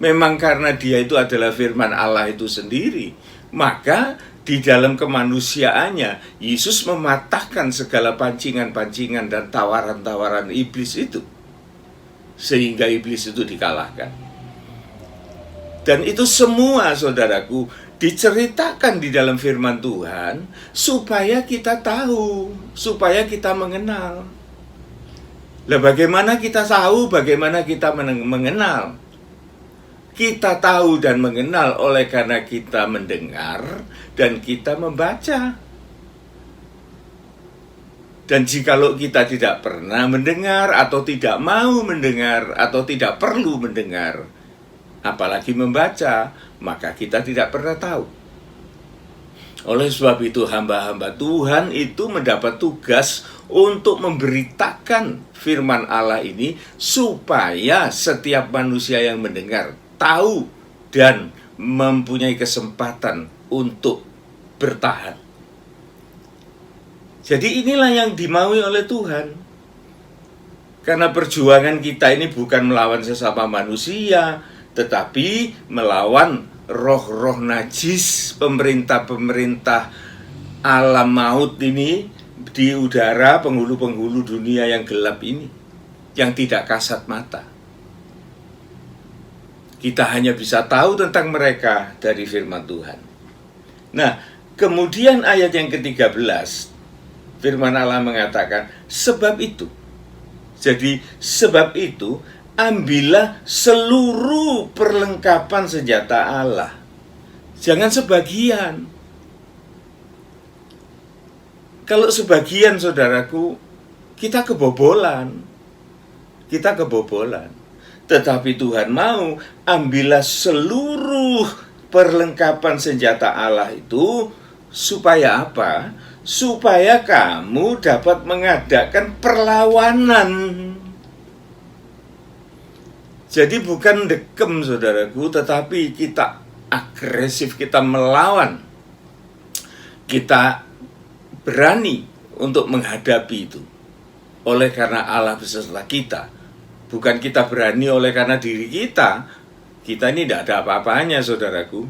Memang karena dia itu adalah firman Allah itu sendiri, maka di dalam kemanusiaannya Yesus mematahkan segala pancingan-pancingan dan tawaran-tawaran iblis itu, sehingga iblis itu dikalahkan. Dan itu semua saudaraku diceritakan di dalam firman Tuhan supaya kita tahu, supaya kita mengenal. Lah bagaimana kita tahu, bagaimana kita mengenal? Kita tahu dan mengenal oleh karena kita mendengar dan kita membaca. Dan jikalau kita tidak pernah mendengar atau tidak mau mendengar atau tidak perlu mendengar, apalagi membaca, maka kita tidak pernah tahu. Oleh sebab itu hamba-hamba Tuhan itu mendapat tugas untuk memberitakan firman Allah ini supaya setiap manusia yang mendengar tahu dan mempunyai kesempatan untuk bertahan. Jadi inilah yang dimaui oleh Tuhan. Karena perjuangan kita ini bukan melawan sesama manusia, tetapi melawan roh-roh najis, pemerintah-pemerintah alam maut ini di udara, penghulu-penghulu dunia yang gelap ini, yang tidak kasat mata. Kita hanya bisa tahu tentang mereka dari firman Tuhan. Nah, kemudian ayat yang ke-13, firman Allah mengatakan, sebab itu. Jadi, sebab itu, ambillah seluruh perlengkapan senjata Allah. Jangan sebagian. Kalau sebagian, saudaraku, kita kebobolan. Tetapi Tuhan mau ambillah seluruh perlengkapan senjata Allah itu supaya apa? Supaya kamu dapat mengadakan perlawanan. Jadi bukan dekem saudaraku, tetapi kita agresif, kita melawan. Kita berani untuk menghadapi itu. Oleh karena Allah beserta kita. Bukan kita berani oleh karena diri kita. Kita ini tidak ada apa-apanya saudaraku.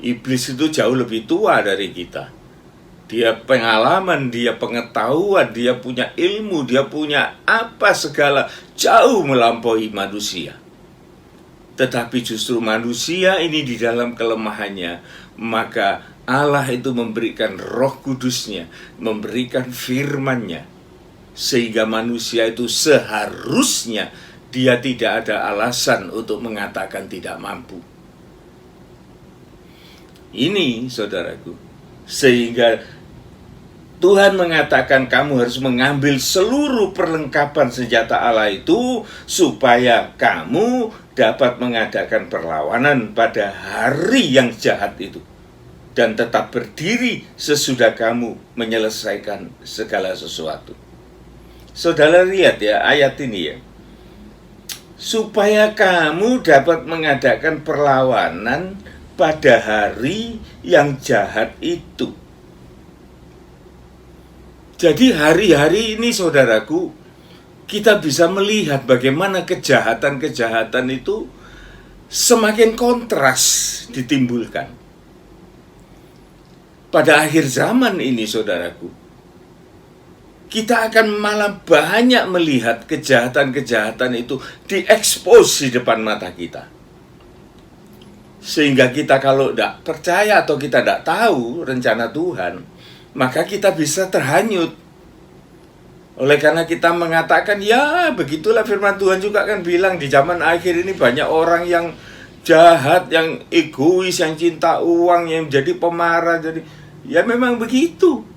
Iblis itu jauh lebih tua dari kita. dia pengalaman, dia pengetahuan, dia punya ilmu, dia punya apa segala, jauh melampaui manusia. Tetapi justru manusia ini di dalam kelemahannya, maka Allah itu memberikan Roh Kudusnya, memberikan firman-Nya, sehingga manusia itu seharusnya dia tidak ada alasan untuk mengatakan tidak mampu. Ini, saudaraku, sehingga Tuhan mengatakan kamu harus mengambil seluruh perlengkapan senjata Allah itu supaya kamu dapat mengadakan perlawanan pada hari yang jahat itu dan tetap berdiri sesudah kamu menyelesaikan segala sesuatu. Saudara lihat ya ayat ini ya. Supaya kamu dapat mengadakan perlawanan pada hari yang jahat itu. Jadi hari-hari ini saudaraku, kita bisa melihat bagaimana kejahatan-kejahatan itu semakin kontras ditimbulkan. Pada akhir zaman ini saudaraku, kita akan malah banyak melihat kejahatan-kejahatan itu diekspos di depan mata kita. Sehingga kita kalau tidak percaya atau kita tidak tahu rencana Tuhan, maka kita bisa terhanyut. Oleh karena kita mengatakan, ya begitulah firman Tuhan juga kan bilang di zaman akhir ini banyak orang yang jahat, yang egois, yang cinta uang, yang jadi pemarah. Jadi ya memang begitu.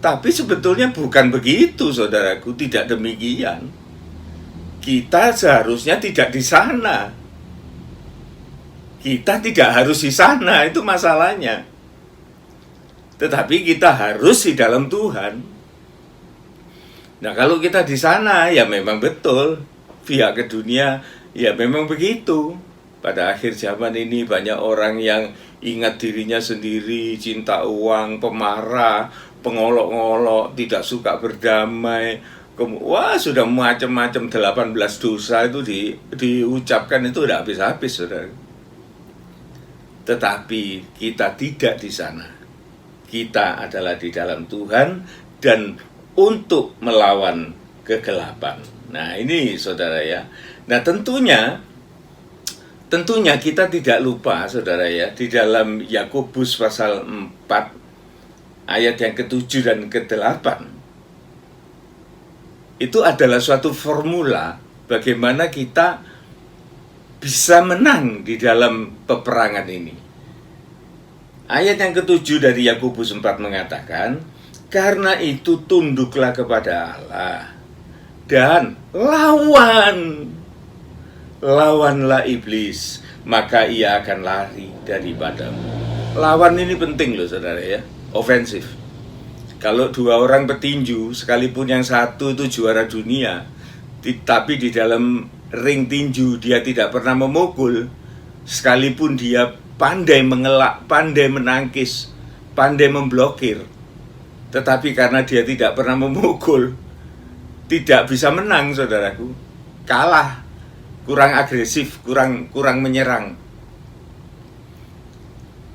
Tapi sebetulnya bukan begitu, saudaraku, tidak demikian. Kita seharusnya tidak di sana. Kita tidak harus di sana, itu masalahnya. Tetapi kita harus di dalam Tuhan. Nah, kalau kita di sana, ya memang betul. Pihak ke dunia, ya memang begitu. Pada akhir zaman ini banyak orang yang ingat dirinya sendiri, cinta uang, pemarah, pengolok-ngolok, tidak suka berdamai. Wah, sudah macam-macam 18 dosa itu diucapkan itu udah habis-habis, saudara. Tetapi kita tidak di sana. Kita adalah di dalam Tuhan dan untuk melawan kegelapan. Nah, ini saudara ya. Nah, tentunya kita tidak lupa saudara ya, di dalam Yakobus pasal 4 ayat yang ke-7 dan ke-8 itu adalah suatu formula bagaimana kita bisa menang di dalam peperangan ini. Ayat yang ke-7 dari Yakobus 4 mengatakan, karena itu tunduklah kepada Allah dan lawanlah iblis, maka ia akan lari daripadamu. Lawan ini penting loh saudara ya, ofensif. Kalau dua orang petinju, sekalipun yang satu itu juara dunia, tapi di dalam ring tinju dia tidak pernah memukul, sekalipun dia pandai mengelak, pandai menangkis, pandai memblokir, tetapi karena dia tidak pernah memukul, tidak bisa menang saudaraku, kalah, kurang agresif, kurang menyerang.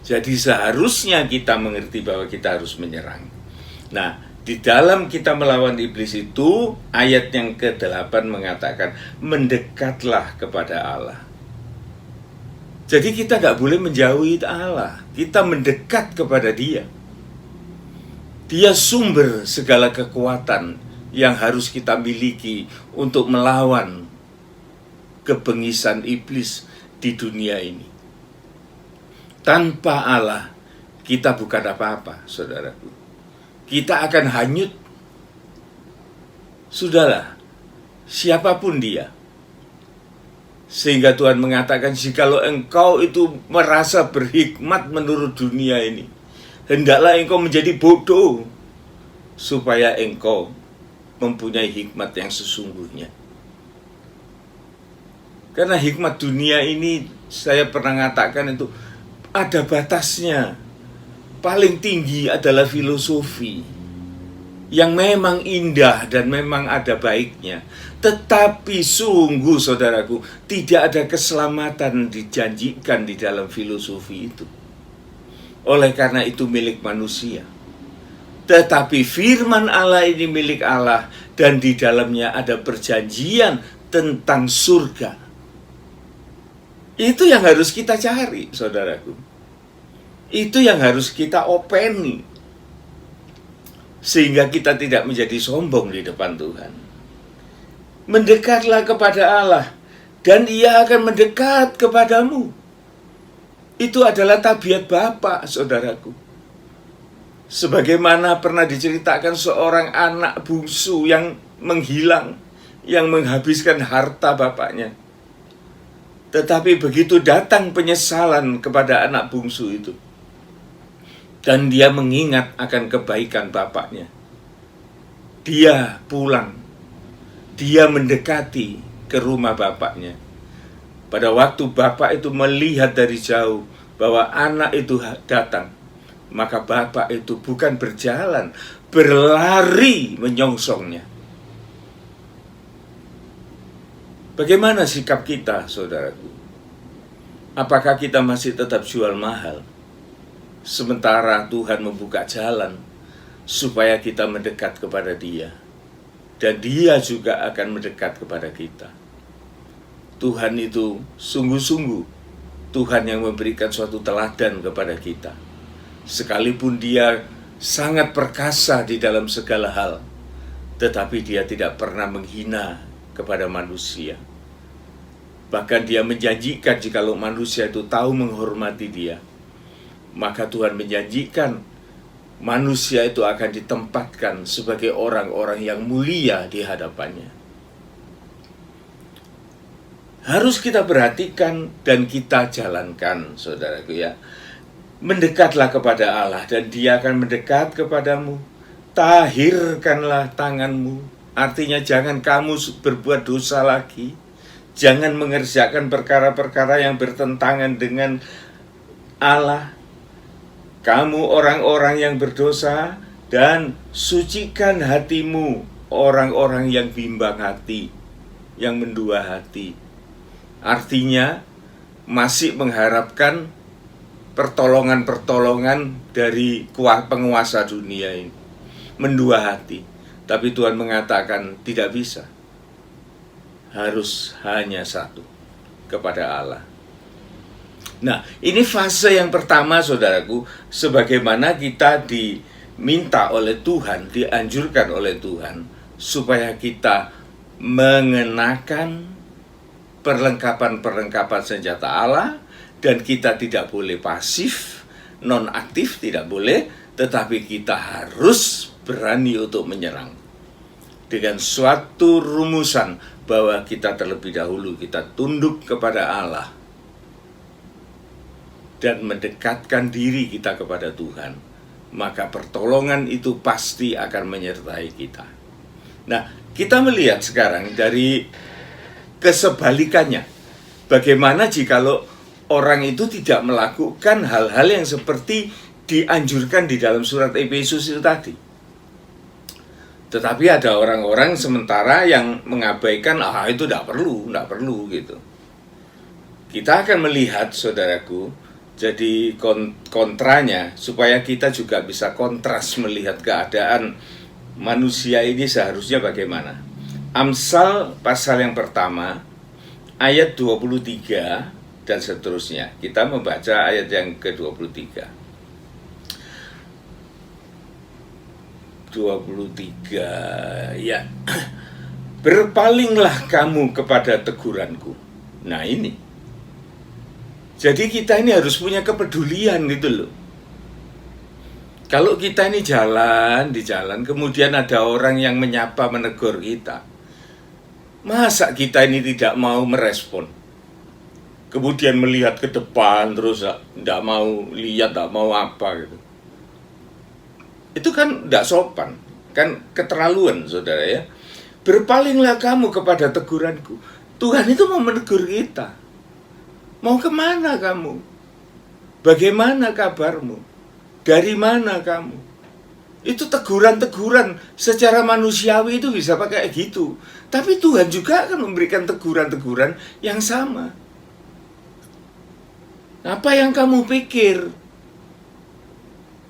Jadi seharusnya kita mengerti bahwa kita harus menyerang. Nah, di dalam kita melawan iblis itu, ayat yang ke-8 mengatakan, mendekatlah kepada Allah. Jadi kita gak boleh menjauhi Allah, kita mendekat kepada Dia. Dia sumber segala kekuatan yang harus kita miliki untuk melawan kebengisan iblis di dunia ini. Tanpa Allah, kita bukan apa-apa, saudaraku. Kita akan hanyut. Sudahlah, siapapun dia. Sehingga Tuhan mengatakan, jikalau engkau itu merasa berhikmat menurut dunia ini, hendaklah engkau menjadi bodoh, supaya engkau mempunyai hikmat yang sesungguhnya. Karena hikmat dunia ini, saya pernah mengatakan itu, ada batasnya. Paling tinggi adalah filosofi yang memang indah dan memang ada baiknya. Tetapi sungguh saudaraku, tidak ada keselamatan dijanjikan di dalam filosofi itu. Oleh karena itu milik manusia. Tetapi firman Allah ini milik Allah, dan di dalamnya ada perjanjian tentang surga. Itu yang harus kita cari, saudaraku. Itu yang harus kita openi, sehingga kita tidak menjadi sombong di depan Tuhan. Mendekatlah kepada Allah, dan Ia akan mendekat kepadamu. Itu adalah tabiat Bapa, saudaraku. Sebagaimana pernah diceritakan seorang anak bungsu yang menghilang, yang menghabiskan harta bapaknya. Tetapi begitu datang penyesalan kepada anak bungsu itu, dan dia mengingat akan kebaikan bapaknya, dia pulang, dia mendekati ke rumah bapaknya. Pada waktu bapak itu melihat dari jauh bahwa anak itu datang, maka bapak itu bukan berjalan, berlari menyongsongnya. Bagaimana sikap kita, saudaraku? Apakah kita masih tetap jual mahal, sementara Tuhan membuka jalan supaya kita mendekat kepada Dia, dan Dia juga akan mendekat kepada kita? Tuhan itu sungguh-sungguh Tuhan yang memberikan suatu teladan kepada kita. Sekalipun Dia sangat perkasa di dalam segala hal, tetapi Dia tidak pernah menghina kepada manusia. Bahkan Dia menjanjikan jikalau manusia itu tahu menghormati Dia, maka Tuhan menjanjikan manusia itu akan ditempatkan sebagai orang-orang yang mulia di hadapannya. Harus kita perhatikan dan kita jalankan, saudaraku ya. Mendekatlah kepada Allah, dan Dia akan mendekat kepadamu. Tahirkanlah tanganmu. Artinya jangan kamu berbuat dosa lagi. Jangan mengerjakan perkara-perkara yang bertentangan dengan Allah. Kamu orang-orang yang berdosa, dan sucikan hatimu, orang-orang yang bimbang hati, yang mendua hati. Artinya masih mengharapkan pertolongan-pertolongan dari penguasa dunia ini, mendua hati. Tapi Tuhan mengatakan tidak bisa, harus hanya satu, kepada Allah. Nah, ini fase yang pertama, saudaraku, sebagaimana kita diminta oleh Tuhan, dianjurkan oleh Tuhan, supaya kita mengenakan perlengkapan-perlengkapan senjata Allah, dan kita tidak boleh pasif, non-aktif, tidak boleh, tetapi kita harus berani untuk menyerang. Dengan suatu rumusan bahwa kita terlebih dahulu, kita tunduk kepada Allah, dan mendekatkan diri kita kepada Tuhan, maka pertolongan itu pasti akan menyertai kita. Nah, kita melihat sekarang dari kesebalikannya. Bagaimana jikalau orang itu tidak melakukan hal-hal yang seperti dianjurkan di dalam surat Efesus itu tadi. Tetapi ada orang-orang sementara yang mengabaikan, itu tidak perlu gitu. Kita akan melihat, saudaraku, jadi kontranya, supaya kita juga bisa kontras melihat keadaan manusia ini seharusnya bagaimana. Amsal pasal yang pertama, ayat 23 dan seterusnya. Kita membaca ayat yang ke-23. 23, ya. Berpalinglah kamu kepada teguranku. Nah ini. Jadi kita ini harus punya kepedulian gitu loh. Kalau kita ini di jalan, kemudian ada orang yang menyapa, menegur kita, masa kita ini tidak mau merespon? Kemudian melihat ke depan, terus tidak mau lihat, tidak mau apa gitu. Itu kan tidak sopan, kan keterlaluan, saudara ya. Berpalinglah kamu kepada teguranku. Tuhan itu mau menegur kita. Mau kemana kamu? Bagaimana kabarmu? Dari mana kamu? Itu teguran-teguran secara manusiawi itu bisa pakai gitu. Tapi Tuhan juga akan memberikan teguran-teguran yang sama. Apa yang kamu pikir?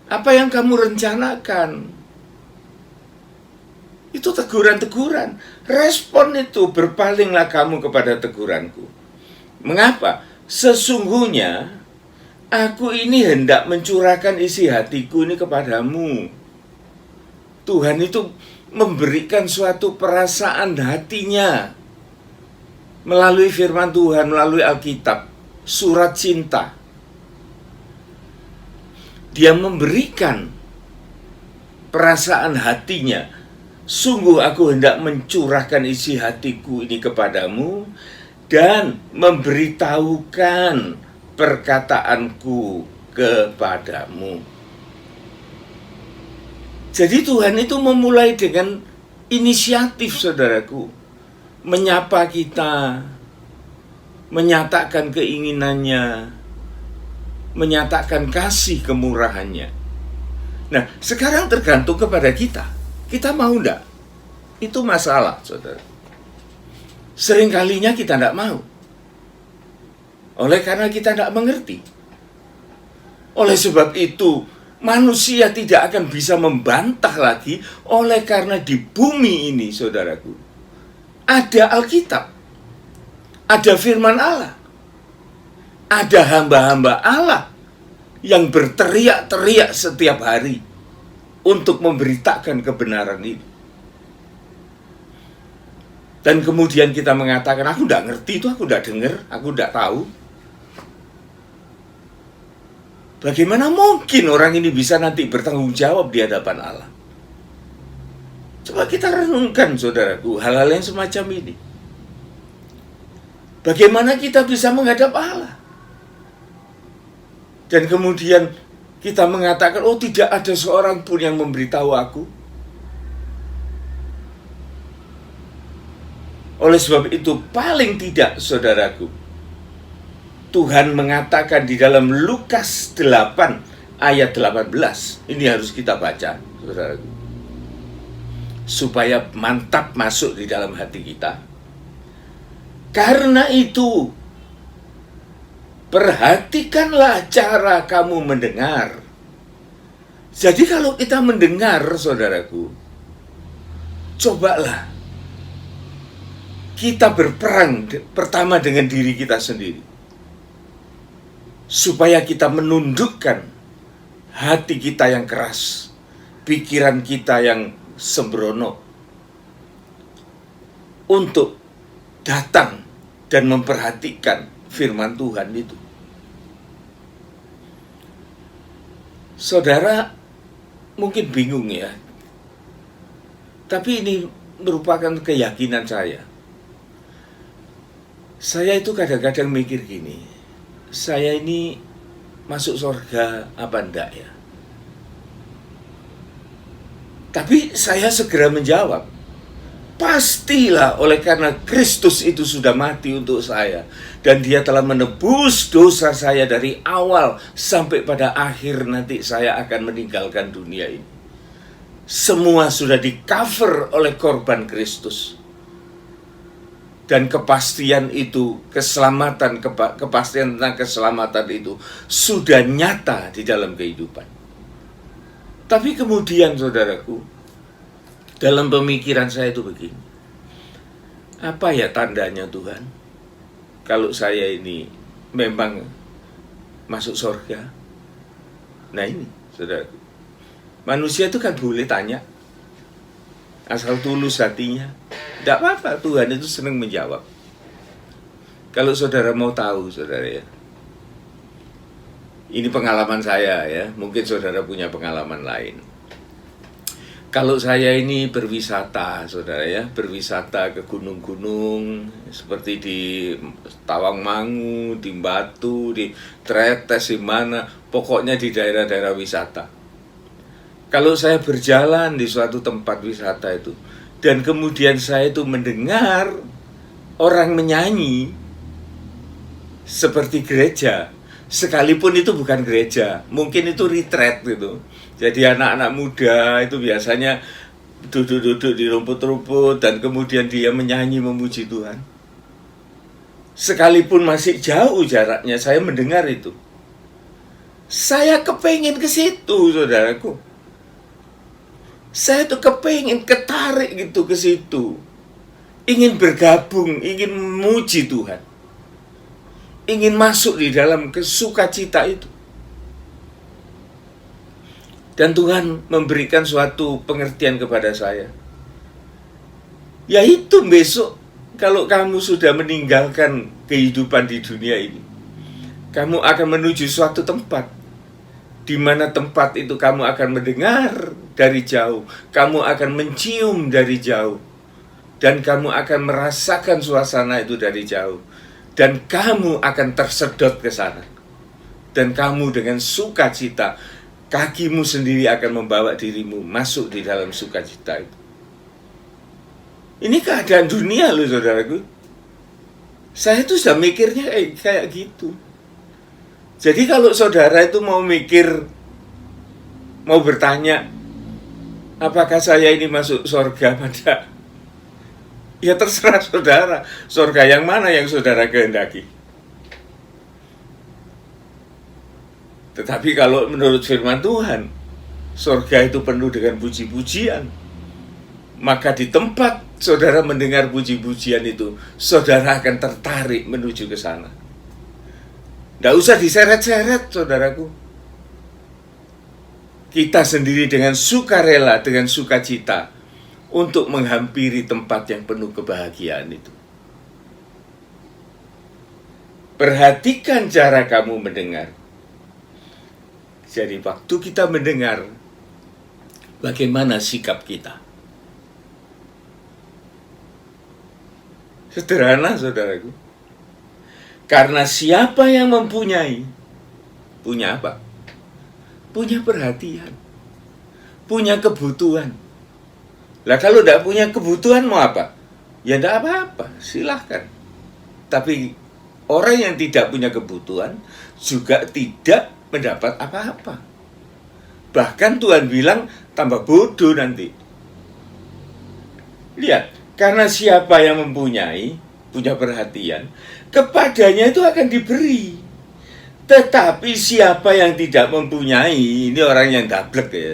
Apa yang kamu rencanakan? Itu teguran-teguran. Respon itu, berpalinglah kamu kepada teguranku. Mengapa? Sesungguhnya aku ini hendak mencurahkan isi hatiku ini kepadamu. Tuhan itu memberikan suatu perasaan hatinya melalui firman Tuhan, melalui Alkitab, surat cinta. Dia memberikan perasaan hatinya. Sungguh aku hendak mencurahkan isi hatiku ini kepadamu dan memberitahukan perkataanku kepadamu. Jadi Tuhan itu memulai dengan inisiatif, saudaraku, menyapa kita, menyatakan keinginannya, menyatakan kasih kemurahannya. Nah, sekarang tergantung kepada kita. Kita mau enggak? Itu masalah, saudara. Seringkalinya kita enggak mau. Oleh karena kita enggak mengerti. Oleh sebab itu, manusia tidak akan bisa membantah lagi. Oleh karena di bumi ini, saudaraku, ada Alkitab, ada firman Allah, ada hamba-hamba Allah yang berteriak-teriak setiap hari untuk memberitakan kebenaran itu. Dan kemudian kita mengatakan, aku tidak ngerti itu, aku tidak dengar, aku tidak tahu. Bagaimana mungkin orang ini bisa nanti bertanggung jawab di hadapan Allah? Coba kita renungkan, saudaraku, hal-hal yang semacam ini. Bagaimana kita bisa menghadap Allah? Dan kemudian kita mengatakan, oh tidak ada seorang pun yang memberitahu aku. Oleh sebab itu, paling tidak, saudaraku, Tuhan mengatakan di dalam Lukas 8 ayat 18. Ini harus kita baca, saudaraku, supaya mantap masuk di dalam hati kita. Karena itu, perhatikanlah cara kamu mendengar. Jadi kalau kita mendengar, saudaraku, cobalah kita berperang pertama dengan diri kita sendiri. Supaya kita menundukkan hati kita yang keras, pikiran kita yang sembrono, untuk datang dan memperhatikan firman Tuhan itu. Saudara mungkin bingung ya, tapi ini merupakan keyakinan saya. Saya itu kadang-kadang mikir gini, saya ini masuk surga apa enggak ya? Tapi saya segera menjawab, pastilah, oleh karena Kristus itu sudah mati untuk saya. Dan dia telah menebus dosa saya dari awal sampai pada akhir nanti saya akan meninggalkan dunia ini. Semua sudah di-cover oleh korban Kristus. Dan kepastian itu, kepastian tentang keselamatan itu sudah nyata di dalam kehidupan. Tapi kemudian, saudaraku, dalam pemikiran saya itu begini, apa ya tandanya Tuhan kalau saya ini memang masuk surga? Nah ini, saudaraku, manusia itu kan boleh tanya, asal tulus hatinya. Tidak apa-apa, Tuhan itu senang menjawab. Kalau saudara mau tahu, saudara ya, ini pengalaman saya ya, mungkin saudara punya pengalaman lain. Kalau saya ini berwisata, saudara ya, berwisata ke gunung-gunung seperti di Tawangmangu, di Batu, di Tretes, di mana, pokoknya di daerah-daerah wisata. Kalau saya berjalan di suatu tempat wisata itu, dan kemudian saya itu mendengar orang menyanyi seperti gereja, sekalipun itu bukan gereja, mungkin itu retreat gitu. Jadi anak-anak muda itu biasanya duduk-duduk di rumput-rumput dan kemudian dia menyanyi memuji Tuhan. Sekalipun masih jauh jaraknya, saya mendengar itu. Saya kepengen ke situ, saudaraku. Saya tuh kepengen, ketarik gitu ke situ. Ingin bergabung, ingin memuji Tuhan. Ingin masuk di dalam sukacita itu. Dan Tuhan memberikan suatu pengertian kepada saya. Yaitu besok, kalau kamu sudah meninggalkan kehidupan di dunia ini, kamu akan menuju suatu tempat, di mana tempat itu kamu akan mendengar dari jauh, kamu akan mencium dari jauh, dan kamu akan merasakan suasana itu dari jauh, dan kamu akan tersedot ke sana, dan kamu dengan sukacita, kakimu sendiri akan membawa dirimu masuk di dalam sukacita itu. Ini keadaan dunia loh saudaraku. Saya tuh sudah mikirnya kayak gitu. Jadi kalau saudara itu mau mikir, mau bertanya, apakah saya ini masuk surga pada? Ya terserah saudara, surga yang mana yang saudara kehendaki. Tetapi kalau menurut firman Tuhan, surga itu penuh dengan puji-pujian. Maka di tempat saudara mendengar puji-pujian itu, saudara akan tertarik menuju ke sana. Tidak usah diseret-seret, saudaraku. Kita sendiri dengan sukarela, dengan sukacita, untuk menghampiri tempat yang penuh kebahagiaan itu. Perhatikan cara kamu mendengar. Jadi waktu kita mendengar, bagaimana sikap kita? Sederhana, saudaraku. Karena siapa yang mempunyai, punya apa? Punya perhatian, punya kebutuhan. Lah kalau tidak punya kebutuhan mau apa? Ya tidak apa-apa, silahkan. Tapi orang yang tidak punya kebutuhan juga tidak mendapat apa-apa. Bahkan Tuhan bilang tambah bodoh nanti. Lihat, karena siapa yang mempunyai, punya perhatian, kepadanya itu akan diberi. Tetapi siapa yang tidak mempunyai, ini orang yang dablek ya.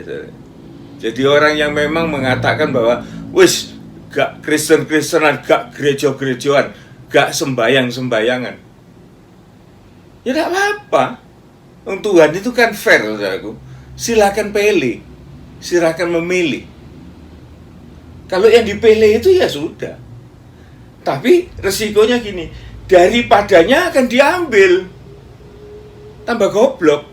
Jadi orang yang memang mengatakan bahwa wis gak Kristen-Kristenan, gak gereja-gerejaan, gak sembayang-sembayangan. Ya tidak apa-apa. Tuhan itu kan fair, saudaraku. Silakan pilih, silakan memilih. Kalau yang dipilih itu ya sudah. Tapi resikonya gini, daripadanya akan diambil. Tambah goblok.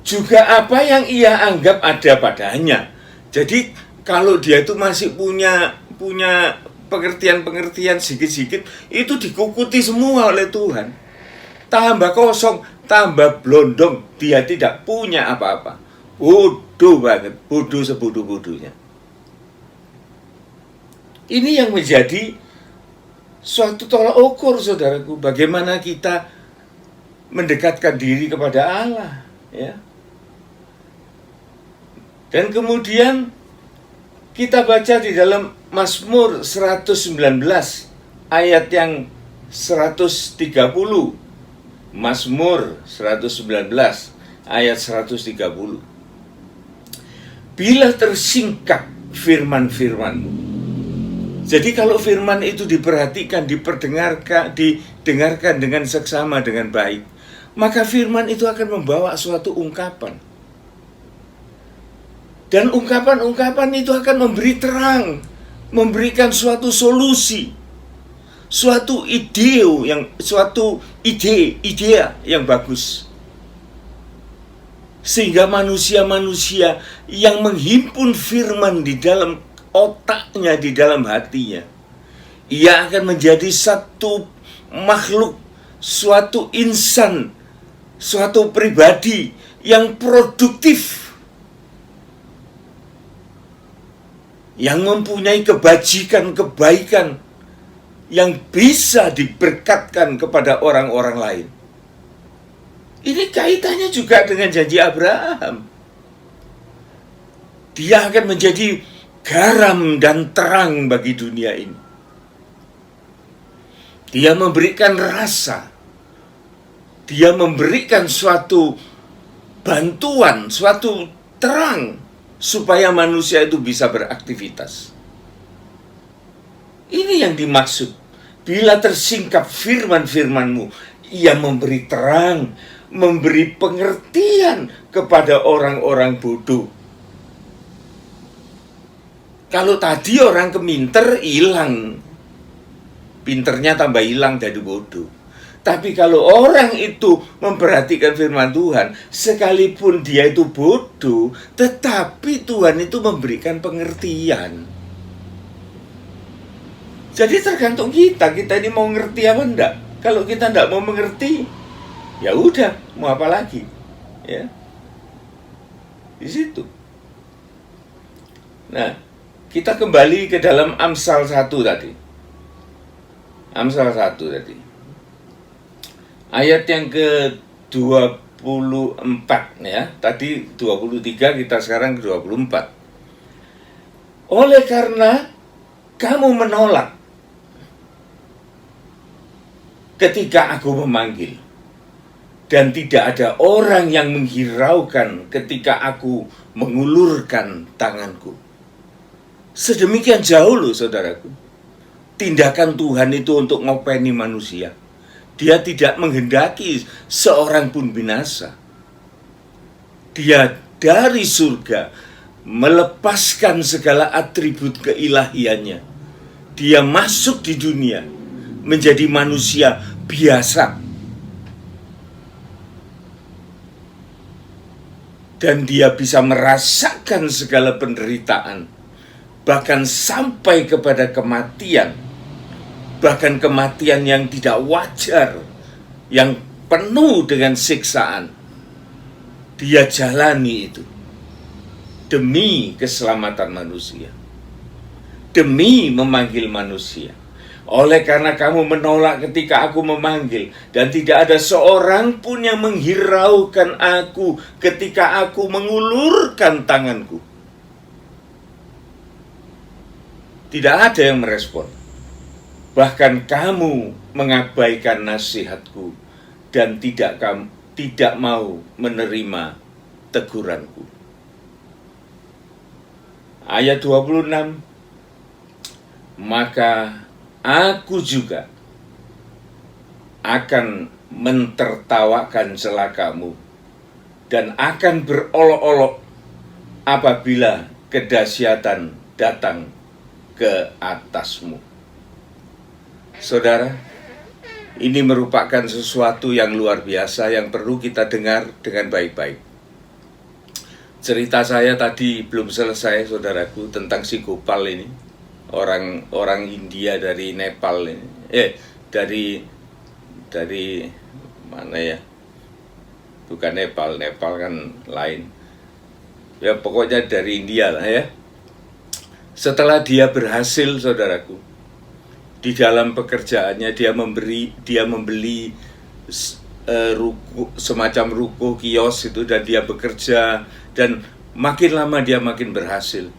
Juga apa yang ia anggap ada padanya. Jadi kalau dia itu masih punya pengertian-pengertian sedikit-sedikit, itu dikukuti semua oleh Tuhan. Tambah kosong, tambah blondong, dia tidak punya apa-apa. Bodoh banget, bodoh sebodoh-bodohnya. Ini yang menjadi suatu tolak ukur, saudaraku, bagaimana kita mendekatkan diri kepada Allah, ya. Dan kemudian kita baca di dalam Mazmur 119 ayat yang 130. Mazmur 119 ayat 130. Bila tersingkap firman-firman-Mu. Jadi kalau firman itu diperhatikan, didengarkan dengan seksama, dengan baik, maka firman itu akan membawa suatu ungkapan. Dan ungkapan-ungkapan itu akan memberi terang, memberikan suatu solusi, suatu ide yang bagus. Sehingga manusia-manusia yang menghimpun firman di dalam otaknya, di dalam hatinya, ia akan menjadi satu makhluk, suatu insan, suatu pribadi yang produktif, yang mempunyai kebajikan, kebaikan, yang bisa diberkatkan kepada orang-orang lain. Ini kaitannya juga dengan janji Abraham. Dia akan menjadi garam dan terang bagi dunia ini. Dia memberikan rasa. Dia memberikan suatu bantuan, suatu terang, supaya manusia itu bisa beraktivitas. Ini yang dimaksud. Bila tersingkap firman-firman-Mu, Ia memberi terang, memberi pengertian kepada orang-orang bodoh. Kalau tadi orang keminter hilang, pinternya tambah hilang jadi bodoh. Tapi kalau orang itu memperhatikan firman Tuhan, sekalipun dia itu bodoh, tetapi Tuhan itu memberikan pengertian. Jadi tergantung kita ini mau ngerti apa enggak. Kalau kita enggak mau mengerti, ya udah, mau apa lagi? Ya. Di situ. Nah, kita kembali ke dalam Amsal 1 tadi. Amsal 1 tadi. Ayat yang ke-24 ya. Tadi 23, kita sekarang ke-24. Oleh karena kamu menolak ketika aku memanggil, dan tidak ada orang yang menghiraukan ketika aku mengulurkan tanganku. Sedemikian jauh loh saudaraku, tindakan Tuhan itu untuk ngopeni manusia. Dia tidak menghendaki seorang pun binasa. Dia dari surga melepaskan segala atribut keilahiannya. Dia masuk di dunia menjadi manusia biasa. Dan dia bisa merasakan segala penderitaan, bahkan sampai kepada kematian. Bahkan kematian yang tidak wajar, yang penuh dengan siksaan. Dia jalani itu demi keselamatan manusia, demi memanggil manusia. Oleh karena kamu menolak ketika aku memanggil, dan tidak ada seorang pun yang menghiraukan aku ketika aku mengulurkan tanganku. Tidak ada yang merespon. Bahkan kamu mengabaikan nasihatku dan tidak mau menerima teguranku. Ayat 26. Maka aku juga akan mentertawakan celakamu dan akan berolok-olok apabila kedahsyatan datang ke atasmu. Saudara, ini merupakan sesuatu yang luar biasa yang perlu kita dengar dengan baik-baik. Cerita saya tadi belum selesai, saudaraku, tentang si Gopal ini. Orang India dari Nepal ini. Dari mana ya? Bukan Nepal kan lain. Ya pokoknya dari India lah ya. Setelah dia berhasil, saudaraku, di dalam pekerjaannya dia membeli semacam ruko kios itu, dan dia bekerja, dan makin lama dia makin berhasil.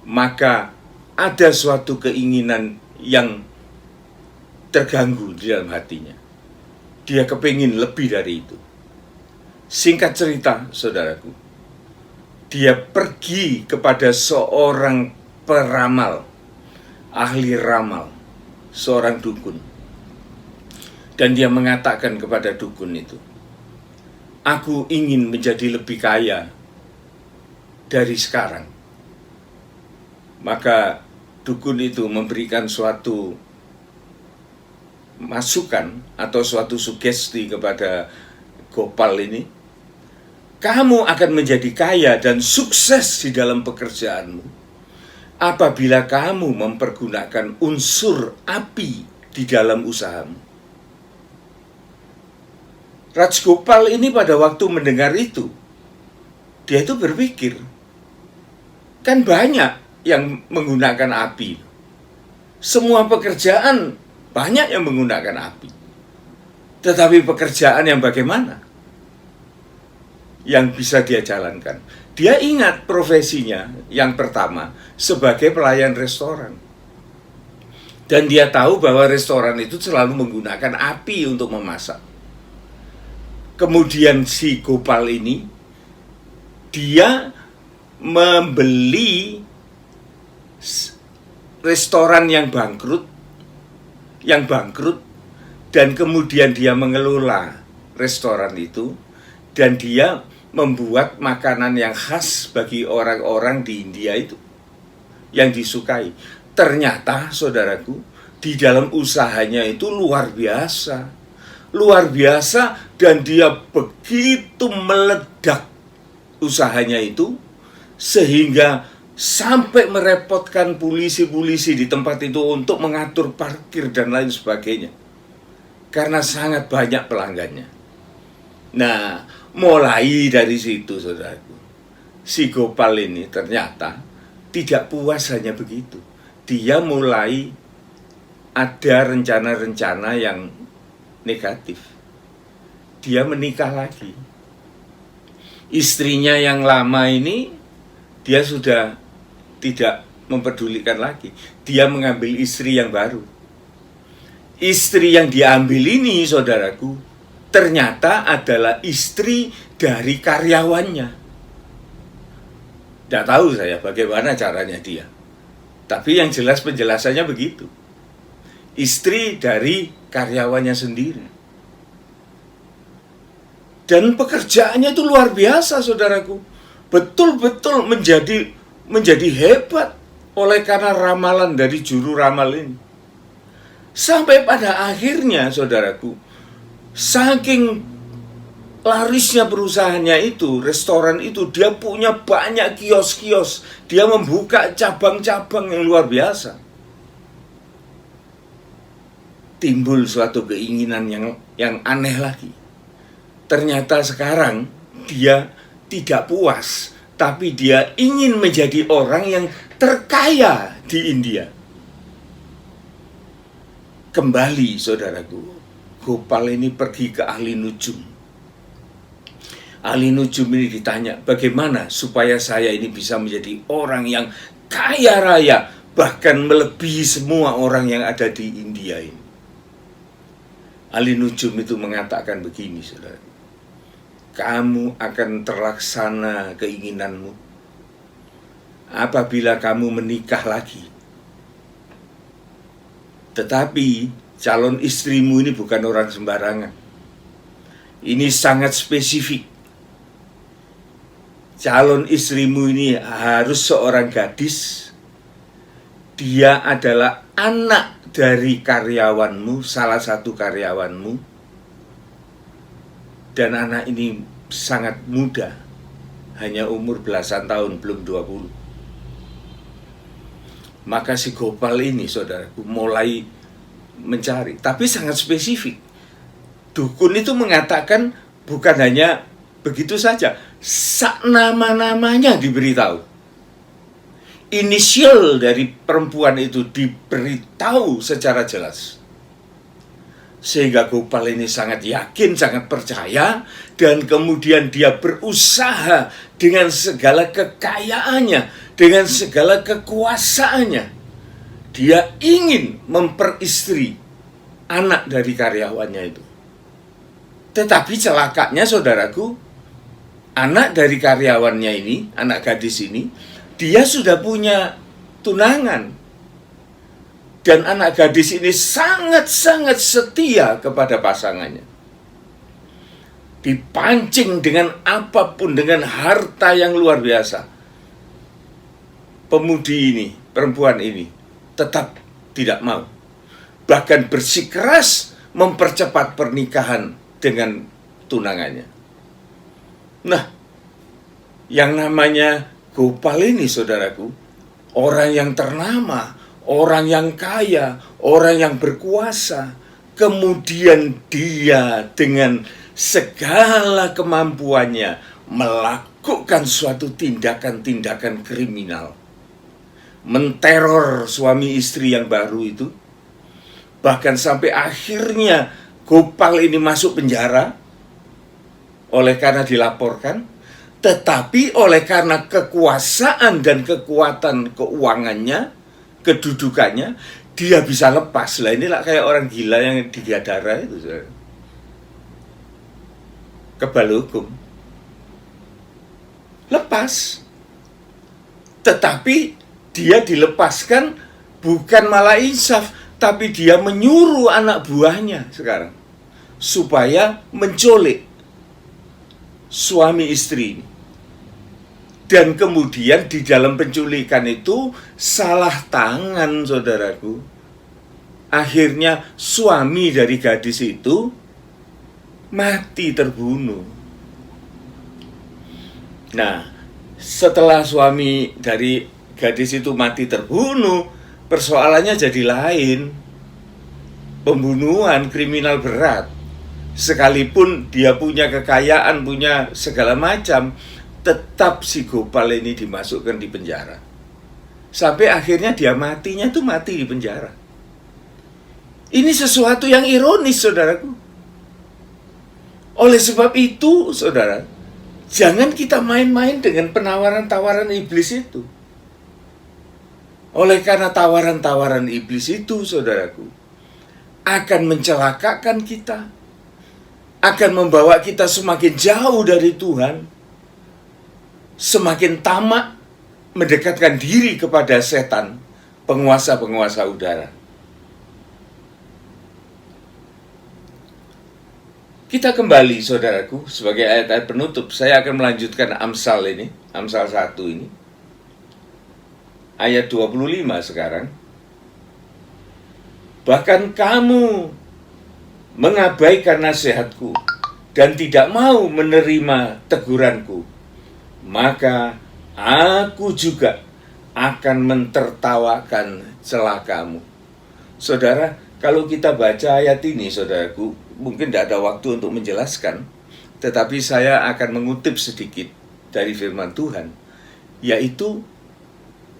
Maka ada suatu keinginan yang terganggu di dalam hatinya. Dia kepingin lebih dari itu. Singkat cerita, saudaraku, dia pergi kepada seorang peramal, ahli ramal, seorang dukun. Dan dia mengatakan kepada dukun itu, aku ingin menjadi lebih kaya dari sekarang. Maka dukun itu memberikan suatu masukan atau suatu sugesti kepada Gopal ini. Kamu akan menjadi kaya dan sukses di dalam pekerjaanmu apabila kamu mempergunakan unsur api di dalam usahamu. Rajgopal ini pada waktu mendengar itu, dia itu berpikir, kan banyak yang menggunakan api. Semua pekerjaan banyak yang menggunakan api. Tetapi pekerjaan yang bagaimana yang bisa dia jalankan? Dia ingat profesinya yang pertama sebagai pelayan restoran. Dan dia tahu bahwa restoran itu selalu menggunakan api untuk memasak. Kemudian si Gopal ini, dia membeli restoran yang bangkrut, dan kemudian dia mengelola restoran itu, dan dia membuat makanan yang khas bagi orang-orang di India itu, yang disukai. Ternyata, saudaraku, di dalam usahanya itu luar biasa, dan dia begitu meledak usahanya itu, sehingga sampai merepotkan polisi-polisi di tempat itu untuk mengatur parkir dan lain sebagainya, karena sangat banyak pelanggannya. Nah, mulai dari situ, saudaraku, si Gopal ini ternyata tidak puas hanya begitu. Dia mulai ada rencana-rencana yang negatif. Dia menikah lagi. Istrinya yang lama ini dia sudah tidak mempedulikan lagi. Dia mengambil istri yang baru. Istri yang diambil ini, saudaraku, ternyata adalah istri dari karyawannya. Tidak tahu saya bagaimana caranya dia. Tapi yang jelas penjelasannya begitu. Istri dari karyawannya sendiri. Dan pekerjaannya itu luar biasa, saudaraku. Betul-betul menjadi hebat oleh karena ramalan dari juru ramal ini. Sampai pada akhirnya, saudaraku, saking larisnya perusahaannya itu, restoran itu, dia punya banyak kios-kios. Dia membuka cabang-cabang yang luar biasa. Timbul suatu keinginan yang aneh lagi. Ternyata sekarang dia tidak puas, tapi dia ingin menjadi orang yang terkaya di India. Kembali, saudaraku, Gopal ini pergi ke ahli nujum. Ahli nujum ini ditanya, bagaimana supaya saya ini bisa menjadi orang yang kaya raya, bahkan melebihi semua orang yang ada di India ini. Ahli nujum itu mengatakan begini, saudara. Kamu akan terlaksana keinginanmu apabila kamu menikah lagi. Tetapi calon istrimu ini bukan orang sembarangan. Ini sangat spesifik. Calon istrimu ini harus seorang gadis. Dia adalah anak dari karyawanmu, salah satu karyawanmu. Dan anak ini sangat muda, hanya umur belasan tahun, belum 20. Maka si Gopal ini, saudaraku, mulai mencari, tapi sangat spesifik. Dukun itu mengatakan bukan hanya begitu saja, nama-namanya diberitahu. Inisial dari perempuan itu diberitahu secara jelas. Sehingga Gopal ini sangat yakin, sangat percaya, dan kemudian dia berusaha dengan segala kekayaannya, dengan segala kekuasaannya. Dia ingin memperistri anak dari karyawannya itu. Tetapi celakanya, saudaraku, anak dari karyawannya ini, anak gadis ini, dia sudah punya tunangan. Dan anak gadis ini sangat-sangat setia kepada pasangannya. Dipancing dengan apapun, dengan harta yang luar biasa. Pemudi ini, perempuan ini, tetap tidak mau. Bahkan bersikeras mempercepat pernikahan dengan tunangannya. Nah, yang namanya Gopal ini, saudaraku, orang yang ternama, orang yang kaya, orang yang berkuasa, kemudian dia dengan segala kemampuannya melakukan suatu tindakan-tindakan kriminal. Menteror suami istri yang baru itu. Bahkan sampai akhirnya Gopal ini masuk penjara oleh karena dilaporkan. Tetapi oleh karena kekuasaan dan kekuatan keuangannya, kedudukannya, dia bisa lepas. Lah inilah kayak orang gila yang digadara itu, kebal hukum. Lepas. Tetapi dia dilepaskan bukan malah insaf, tapi dia menyuruh anak buahnya sekarang supaya menculik suami istri. Dan kemudian di dalam penculikan itu salah tangan, saudaraku. Akhirnya suami dari gadis itu mati terbunuh. Nah, setelah suami dari gadis itu mati terbunuh, persoalannya jadi lain. Pembunuhan, kriminal berat. Sekalipun dia punya kekayaan, punya segala macam, tetap si Gopal ini dimasukkan di penjara. Sampai akhirnya dia matinya itu mati di penjara. Ini sesuatu yang ironis, saudaraku. Oleh sebab itu, saudara, jangan kita main-main dengan penawaran-tawaran iblis itu. Oleh karena tawaran-tawaran iblis itu, saudaraku, akan mencelakakan kita, akan membawa kita semakin jauh dari Tuhan, semakin tamak mendekatkan diri kepada setan, penguasa-penguasa udara. Kita kembali, saudaraku, sebagai ayat-ayat penutup. Saya akan melanjutkan Amsal ini, Amsal 1 ini. Ayat 25 sekarang. Bahkan kamu mengabaikan nasihatku dan tidak mau menerima teguranku, maka aku juga akan mentertawakan celakamu. Saudara, kalau kita baca ayat ini, saudaraku, mungkin tidak ada waktu untuk menjelaskan, tetapi saya akan mengutip sedikit dari firman Tuhan, yaitu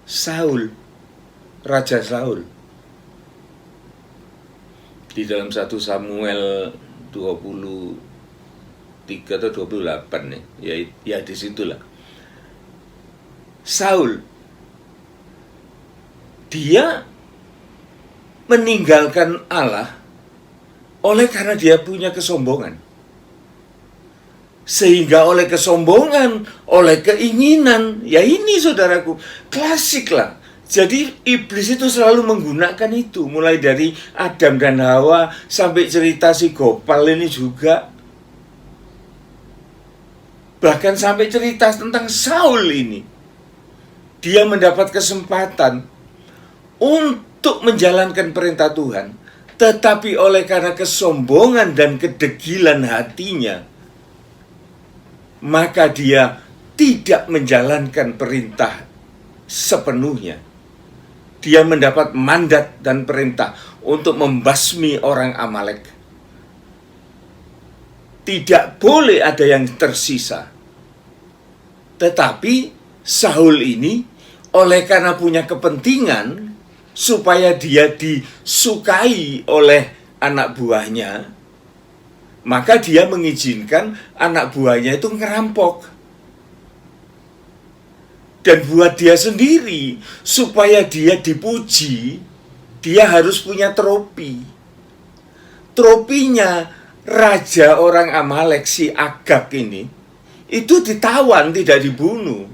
Saul, Raja Saul. Di dalam 1 Samuel 23 atau 28 nih, ya di situlah. Saul, dia meninggalkan Allah oleh karena dia punya kesombongan. Sehingga oleh kesombongan, oleh keinginan, ya ini saudaraku, klasik lah. Jadi iblis itu selalu menggunakan itu, mulai dari Adam dan Hawa sampai cerita si Gopal ini juga. Bahkan sampai cerita tentang Saul ini. Dia mendapat kesempatan untuk menjalankan perintah Tuhan, tetapi oleh karena kesombongan dan kedegilan hatinya, maka dia tidak menjalankan perintah sepenuhnya. Dia mendapat mandat dan perintah untuk membasmi orang Amalek. Tidak boleh ada yang tersisa. Tetapi Saul ini oleh karena punya kepentingan supaya dia disukai oleh anak buahnya, maka dia mengizinkan anak buahnya itu ngerampok. Dan buat dia sendiri, supaya dia dipuji, dia harus punya tropi. Tropinya raja orang Amalek, si Agag ini, itu ditawan, tidak dibunuh.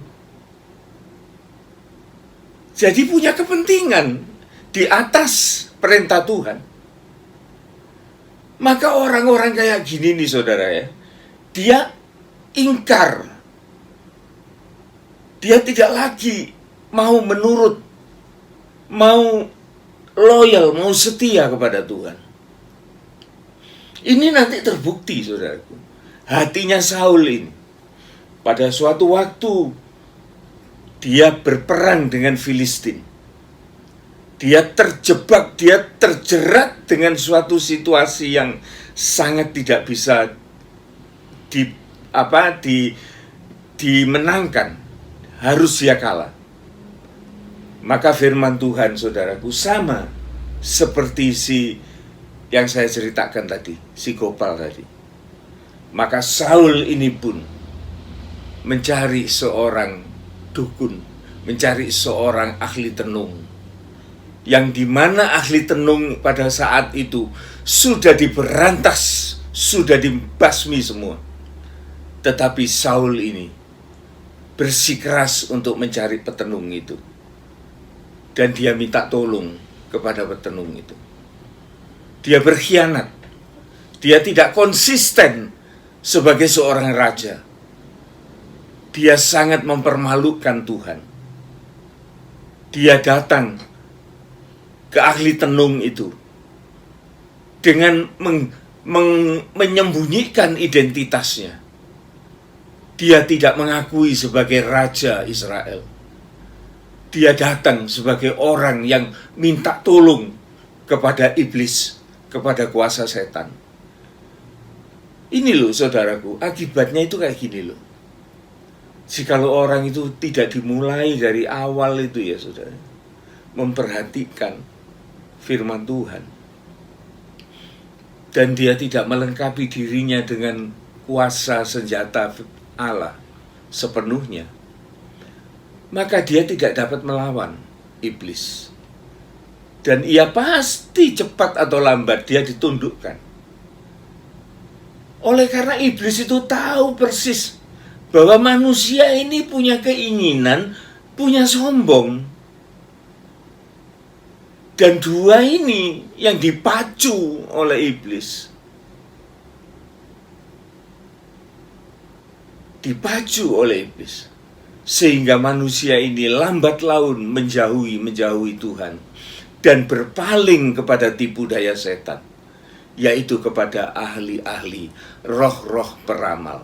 Jadi punya kepentingan di atas perintah Tuhan. Maka orang-orang kayak gini nih saudara ya, dia ingkar. Dia tidak lagi mau menurut, mau loyal, mau setia kepada Tuhan. Ini nanti terbukti saudaraku. Hatinya Saul ini. Pada suatu waktu, dia berperang dengan Filistin. Dia terjebak, dia terjerat dengan suatu situasi yang sangat tidak bisa dimenangkan. Harus dia kalah. Maka firman Tuhan saudaraku sama seperti yang saya ceritakan tadi, si Gopal tadi. Maka Saul ini pun mencari seorang dukun, mencari seorang ahli tenung, yang dimana ahli tenung pada saat itu sudah diberantas, sudah dibasmi semua. Tetapi Saul ini bersikeras untuk mencari petenung itu. Dan dia minta tolong kepada petenung itu. Dia berkhianat. Dia tidak konsisten sebagai seorang raja. Dia sangat mempermalukan Tuhan. Dia datang ke ahli tenung itu dengan menyembunyikan identitasnya. Dia tidak mengakui sebagai raja Israel. Dia datang sebagai orang yang minta tolong kepada iblis, kepada kuasa setan. Ini loh saudaraku, akibatnya itu kayak gini loh. Jikalau orang itu tidak dimulai dari awal itu ya saudara, memperhatikan firman Tuhan, dan dia tidak melengkapi dirinya dengan kuasa senjata Allah sepenuhnya, maka dia tidak dapat melawan iblis. Dan ia pasti cepat atau lambat dia ditundukkan. Oleh karena iblis itu tahu persis bahwa manusia ini punya keinginan, punya sombong. Dan dua ini yang dipacu oleh iblis. Dipacu oleh iblis. Sehingga manusia ini lambat laun menjauhi Tuhan dan berpaling kepada tipu daya setan, yaitu kepada ahli-ahli, roh-roh peramal.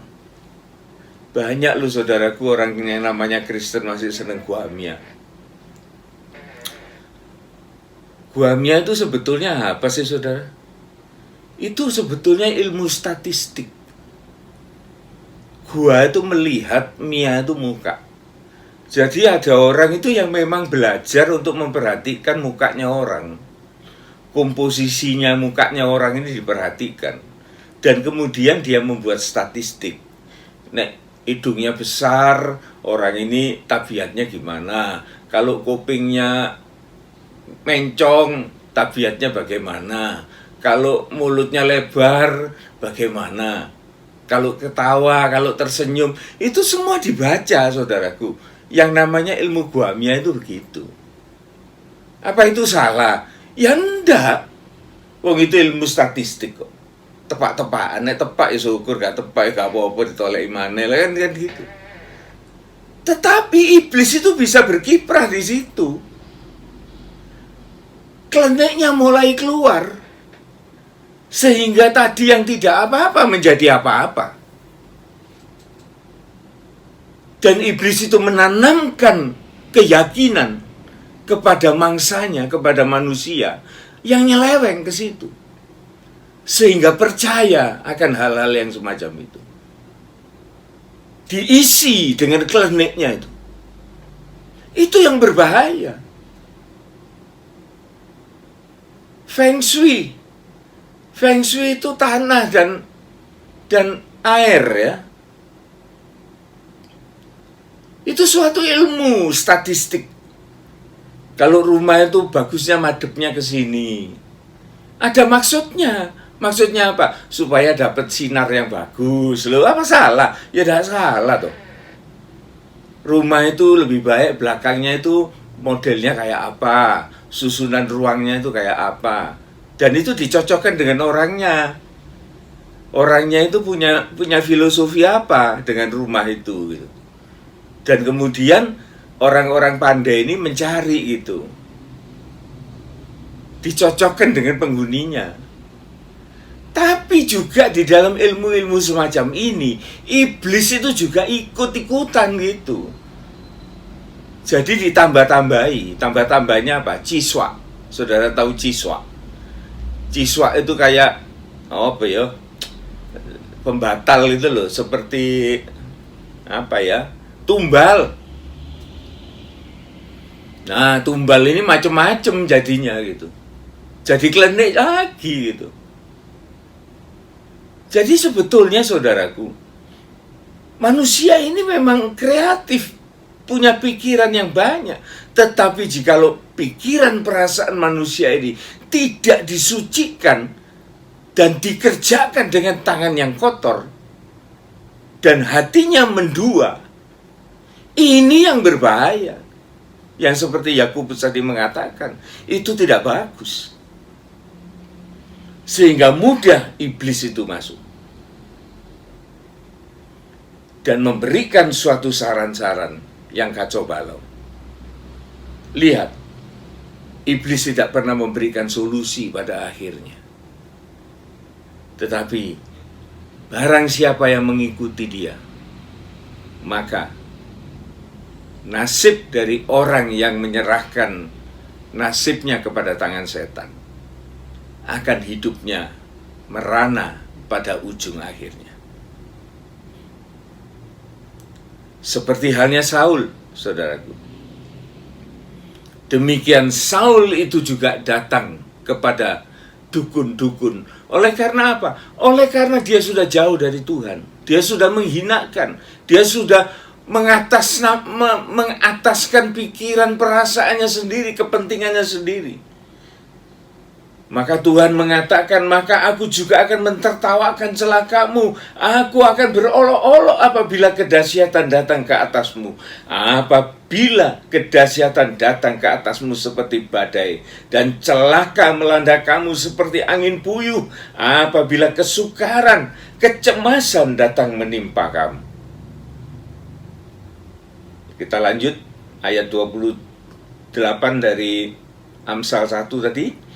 Banyak loh saudaraku orang yang namanya Kristen masih senang guamia. Guamia itu sebetulnya apa sih saudara? Itu sebetulnya ilmu statistik. Gua itu melihat, mia itu muka. Jadi ada orang itu yang memang belajar untuk memperhatikan mukanya orang. Komposisinya mukanya orang ini diperhatikan. Dan kemudian dia membuat statistik. Nek hidungnya besar, orang ini tabiatnya gimana? Kalau kupingnya mencong, tabiatnya bagaimana? Kalau mulutnya lebar, bagaimana? Kalau ketawa, kalau tersenyum, itu semua dibaca saudaraku. Yang namanya ilmu guamia itu begitu. Apa itu salah? Ya enggak. Wong itu ilmu statistik kok. Tepak-tepakan, nek tepak ya syukur, gak tepak ya gak apa-apa ditolak imane lah kan gitu. Tetapi iblis itu bisa berkiprah di situ. Keleneknya mulai keluar. Sehingga tadi yang tidak apa-apa menjadi apa-apa. Dan iblis itu menanamkan keyakinan kepada mangsanya, kepada manusia yang nyeleweng ke situ. Sehingga percaya akan hal-hal yang semacam itu. Diisi dengan kliniknya itu. Itu yang berbahaya. Feng Shui. Feng Shui itu tanah dan air ya. Itu suatu ilmu statistik. Kalau rumah itu bagusnya madepnya ke sini. Ada maksudnya. Maksudnya apa? Supaya dapat sinar yang bagus. Loh, apa salah? Ya tidak salah toh. Rumah itu lebih baik belakangnya itu modelnya kayak apa, susunan ruangnya itu kayak apa. Dan itu dicocokkan dengan orangnya. Orangnya itu punya filosofi apa dengan rumah itu gitu. Dan kemudian orang-orang pandai ini mencari gitu. Dicocokkan dengan penghuninya. Tapi juga di dalam ilmu-ilmu semacam ini, iblis itu juga ikut-ikutan gitu. Jadi ditambah-tambahi. Tambah-tambahnya apa? Ciswa. Saudara tahu ciswa? Ciswa itu kayak apa ya? Pembatal itu loh, seperti apa ya? Tumbal. Nah, tumbal ini macam-macam jadinya gitu. Jadi klinik lagi gitu. Jadi sebetulnya saudaraku, manusia ini memang kreatif, punya pikiran yang banyak. Tetapi jikalau pikiran perasaan manusia ini tidak disucikan dan dikerjakan dengan tangan yang kotor dan hatinya mendua, Ini yang berbahaya. Yang seperti Yakobus tadi mengatakan, itu tidak bagus. Sehingga mudah iblis itu masuk dan memberikan suatu saran-saran yang kacau balau. Lihat, iblis tidak pernah memberikan solusi pada akhirnya. Tetapi barang siapa yang mengikuti dia, maka nasib dari orang yang menyerahkan nasibnya kepada tangan setan akan hidupnya merana pada ujung akhirnya. Seperti halnya Saul, saudaraku. Demikian Saul itu juga datang kepada dukun-dukun. Oleh karena apa? Oleh karena dia sudah jauh dari Tuhan. Dia sudah menghinakan. Dia sudah mengataskan pikiran, perasaannya sendiri, kepentingannya sendiri. Maka Tuhan mengatakan, maka aku juga akan mentertawakan celakamu. Aku akan berolok-olok apabila kedahsyatan datang ke atasmu. Apabila kedahsyatan datang ke atasmu seperti badai, dan celaka melanda kamu seperti angin puyuh. Apabila kesukaran, kecemasan datang menimpa kamu. Kita lanjut ayat 28 dari Amsal 1 tadi.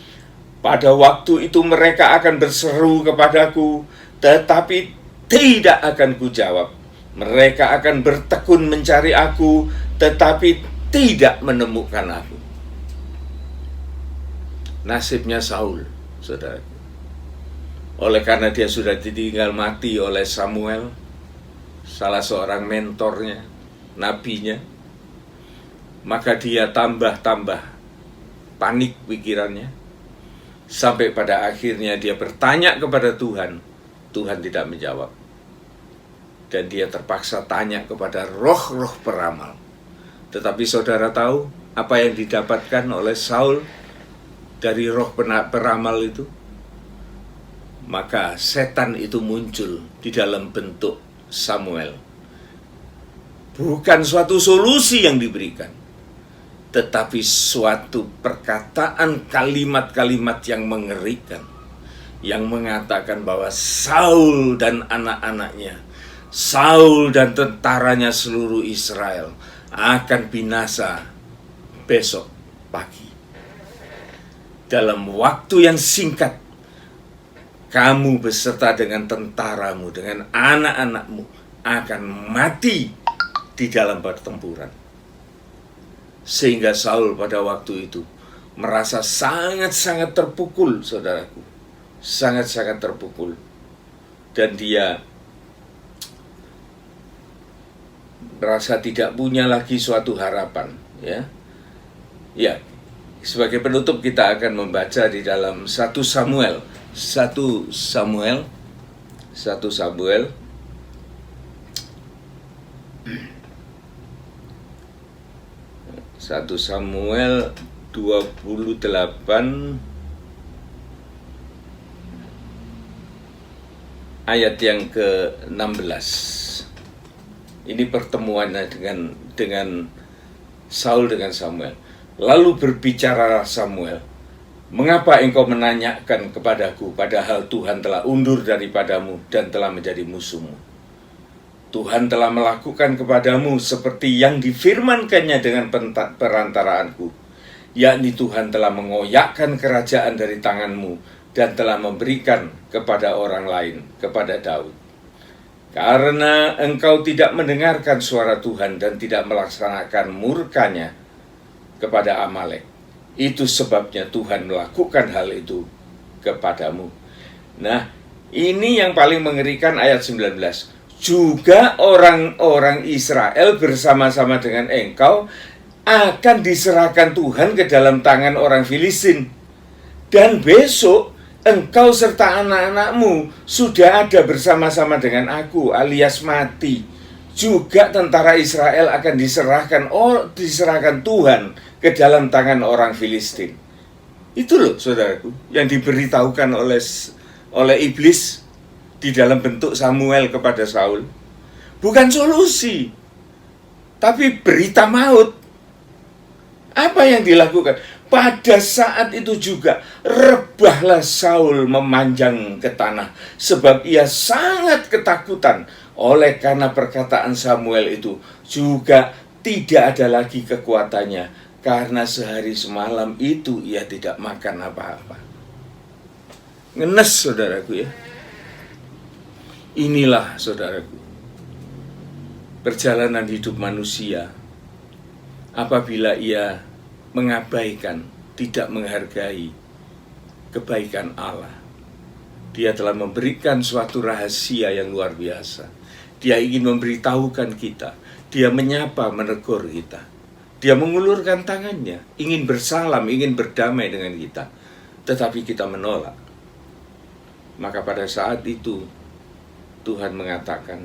Pada waktu itu mereka akan berseru kepadaku, tetapi tidak akan kujawab. Mereka akan bertekun mencari aku, tetapi tidak menemukan aku. Nasibnya Saul, saudara. Oleh karena dia sudah ditinggal mati oleh Samuel, salah seorang mentornya, nabinya, maka dia tambah panik pikirannya, sampai pada akhirnya dia bertanya kepada Tuhan. Tuhan tidak menjawab, dan dia terpaksa tanya kepada roh-roh peramal. Tetapi saudara tahu apa yang didapatkan oleh Saul dari roh peramal itu? Maka setan itu muncul di dalam bentuk Samuel. Bukan suatu solusi yang diberikan, tetapi suatu perkataan, kalimat-kalimat yang mengerikan, yang mengatakan bahwa Saul dan anak-anaknya, Saul dan tentaranya seluruh Israel akan binasa besok pagi. Dalam waktu yang singkat, kamu beserta dengan tentaramu, dengan anak-anakmu akan mati di dalam pertempuran. Sehingga Saul pada waktu itu merasa sangat-sangat terpukul, saudaraku. Sangat-sangat terpukul. Dan dia merasa tidak punya lagi suatu harapan, ya. Ya, sebagai penutup kita akan membaca di dalam 1 Samuel 28 ayat yang ke-16. Ini pertemuannya dengan Saul dengan Samuel. Lalu berbicaralah Samuel, "Mengapa engkau menanyakan kepadaku, padahal Tuhan telah undur daripadamu dan telah menjadi musuhmu? Tuhan telah melakukan kepadamu seperti yang difirmankannya dengan perantaraanku, yakni Tuhan telah mengoyakkan kerajaan dari tanganmu dan telah memberikan kepada orang lain, kepada Daud. Karena engkau tidak mendengarkan suara Tuhan dan tidak melaksanakan murkanya kepada Amalek, itu sebabnya Tuhan melakukan hal itu kepadamu." Nah, ini yang paling mengerikan ayat 19. Juga orang-orang Israel bersama-sama dengan engkau akan diserahkan Tuhan ke dalam tangan orang Filistin. Dan besok engkau serta anak-anakmu sudah ada bersama-sama dengan aku, alias mati. Juga tentara Israel akan diserahkan Tuhan ke dalam tangan orang Filistin. Itu loh, saudaraku, yang diberitahukan oleh iblis di dalam bentuk Samuel kepada Saul. Bukan solusi, tapi berita maut. Apa yang dilakukan? Pada saat itu juga rebahlah Saul memanjang ke tanah, sebab ia sangat ketakutan oleh karena perkataan Samuel itu. Juga tidak ada lagi kekuatannya, karena sehari semalam itu ia tidak makan apa-apa. Ngenes, saudaraku ya. Inilah, saudaraku, perjalanan hidup manusia apabila ia mengabaikan, tidak menghargai kebaikan Allah. Dia telah memberikan suatu rahasia yang luar biasa. Dia ingin memberitahukan kita. Dia menyapa, menegur kita. Dia mengulurkan tangannya, ingin bersalam, ingin berdamai dengan kita. Tetapi kita menolak. Maka pada saat itu Tuhan mengatakan,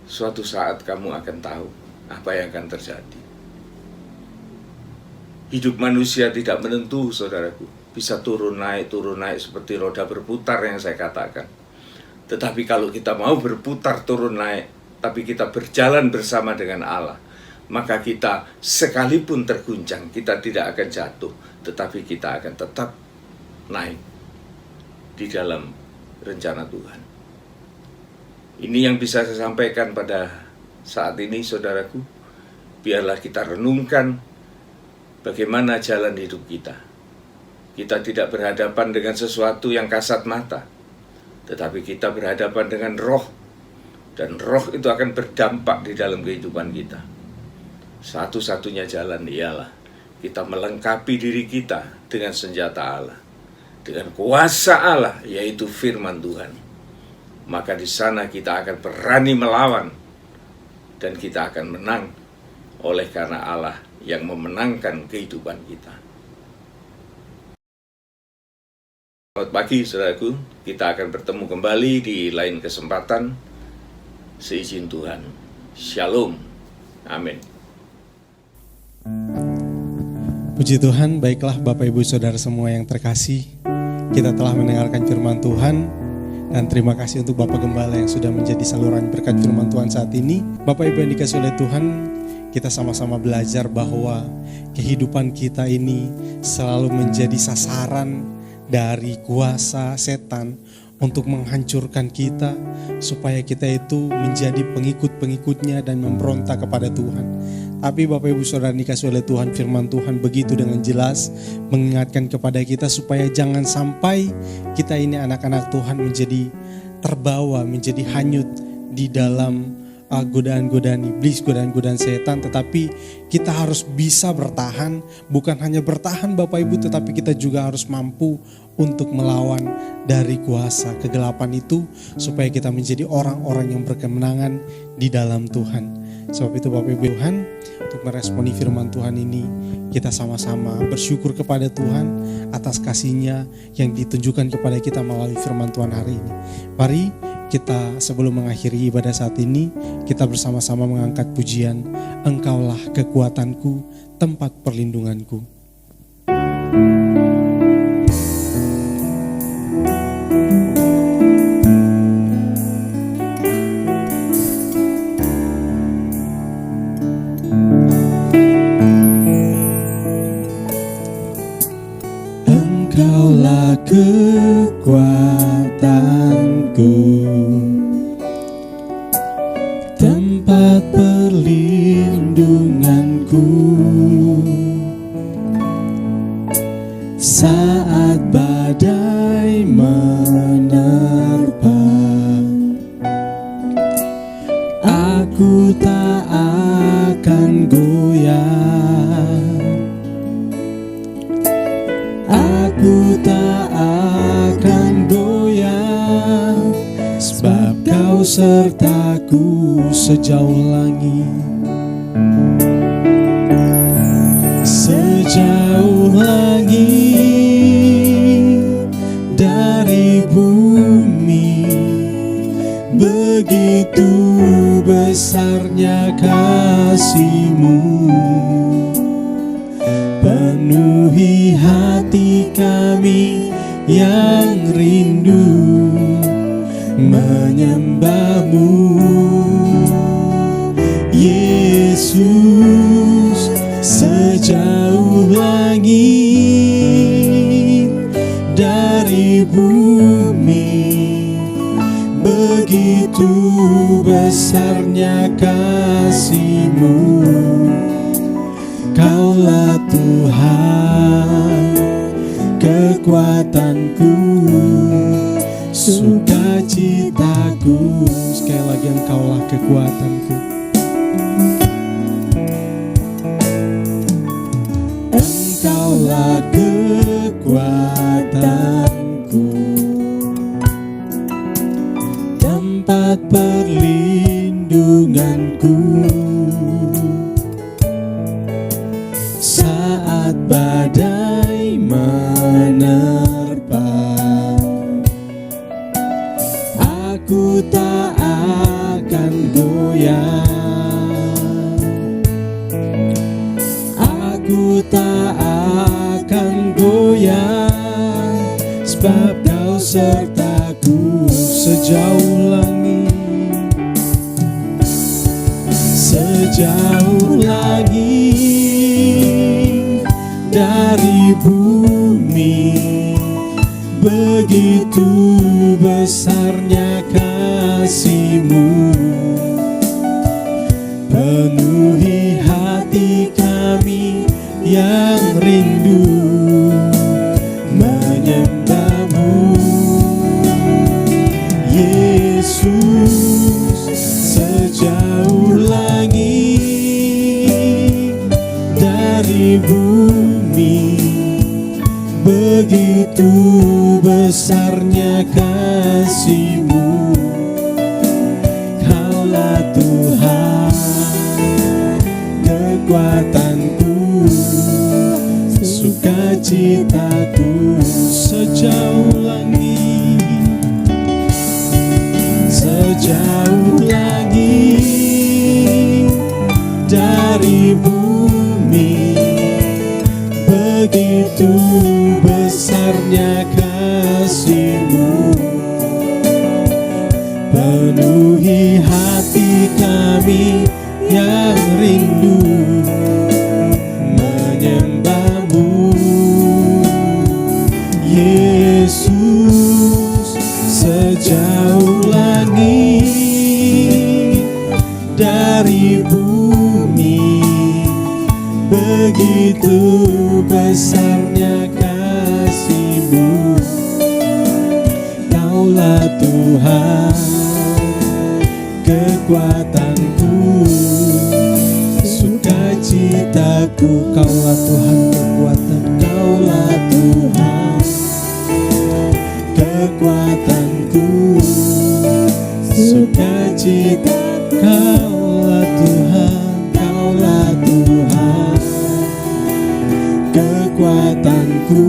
suatu saat kamu akan tahu apa yang akan terjadi. Hidup manusia tidak menentu, saudaraku. Bisa turun naik seperti roda berputar yang saya katakan. Tetapi kalau kita mau berputar turun naik, tapi kita berjalan bersama dengan Allah, maka kita sekalipun terguncang, kita tidak akan jatuh, tetapi kita akan tetap naik di dalam rencana Tuhan. Ini yang bisa saya sampaikan pada saat ini, saudaraku. Biarlah kita renungkan bagaimana jalan hidup kita. Kita tidak berhadapan dengan sesuatu yang kasat mata, tetapi kita berhadapan dengan roh. Dan roh itu akan berdampak di dalam kehidupan kita. Satu-satunya jalan ialah kita melengkapi diri kita dengan senjata Allah, dengan kuasa Allah, yaitu firman Tuhan. Maka di sana kita akan berani melawan, dan kita akan menang oleh karena Allah yang memenangkan kehidupan kita. Selamat pagi, saudaraku. Kita akan bertemu kembali di lain kesempatan, seizin Tuhan. Shalom. Amin. Puji Tuhan, baiklah Bapak Ibu Saudara semua yang terkasih, kita telah mendengarkan firman Tuhan, dan terima kasih untuk Bapak Gembala yang sudah menjadi saluran berkat firman Tuhan saat ini. Bapak Ibu yang dikasihi oleh Tuhan, kita sama-sama belajar bahwa kehidupan kita ini selalu menjadi sasaran dari kuasa setan untuk menghancurkan kita, supaya kita itu menjadi pengikut-pengikutnya dan memberontak kepada Tuhan. Tapi Bapak Ibu Saudara dikasihi oleh Tuhan, firman Tuhan begitu dengan jelas mengingatkan kepada kita supaya jangan sampai kita ini anak-anak Tuhan menjadi terbawa, menjadi hanyut di dalam godaan-godaan iblis, godaan-godaan setan. Tetapi kita harus bisa bertahan, bukan hanya bertahan Bapak Ibu, tetapi kita juga harus mampu untuk melawan dari kuasa kegelapan itu, supaya kita menjadi orang-orang yang berkemenangan di dalam Tuhan. Sebab itu Bapak Ibu Tuhan, untuk meresponi firman Tuhan ini, kita sama-sama bersyukur kepada Tuhan atas kasih-Nya yang ditunjukkan kepada kita melalui firman Tuhan hari ini. Mari kita sebelum mengakhiri ibadah saat ini, kita bersama-sama mengangkat pujian, Engkaulah kekuatanku, tempat perlindunganku. Engkaulah kekuatanku, tempat perlindunganku, saat badai menerpa, aku tak akan goyah. Aku tak akan goyah, sebab Kau sertaku sejauh langit, sejauh langit dari bumi. Begitu besarnya kasih-Mu, penuhi hati kami yang rindu menyembah-Mu, Yesus, sejauh langit dari bumi, begitu besarnya kasih-Mu. Kaulah Tuhan, kekuatanku, sukacitaku. Sekali lagi, Engkaulah kekuatanku. Engkaulah kekuatanku, tempat perlindunganku. Saat badai menerpa, aku tak akan goyah. Aku tak akan goyah, sebab Kau sertaku sejauh langit. Sejauh langit dari bumi, begitu besarnya kasih-Mu. Penuhi hati kami yang rindu menyembah-Mu. Yesus, sejauh langit dari bumi, begitu besarnya kasih-Mu. Kaulah Tuhan, kekuatanku, sukacitaku. Sejauh langit, sejauh langit dari bumi, begitu besarnya kasih-Mu. Penuhi hati kami yang rindu menyembah-Mu. Yesus, sejauh langit dari bumi, begitu besarnya kasih-Mu. Kaulah Tuhan, kekuatanku, sukacitaku. Kaulah Tuhan, kekuatan. Kaulah Tuhan, kekuatanku, sukacita. Kaulah Tuhan, Kaulah Tuhan, kekuatanku,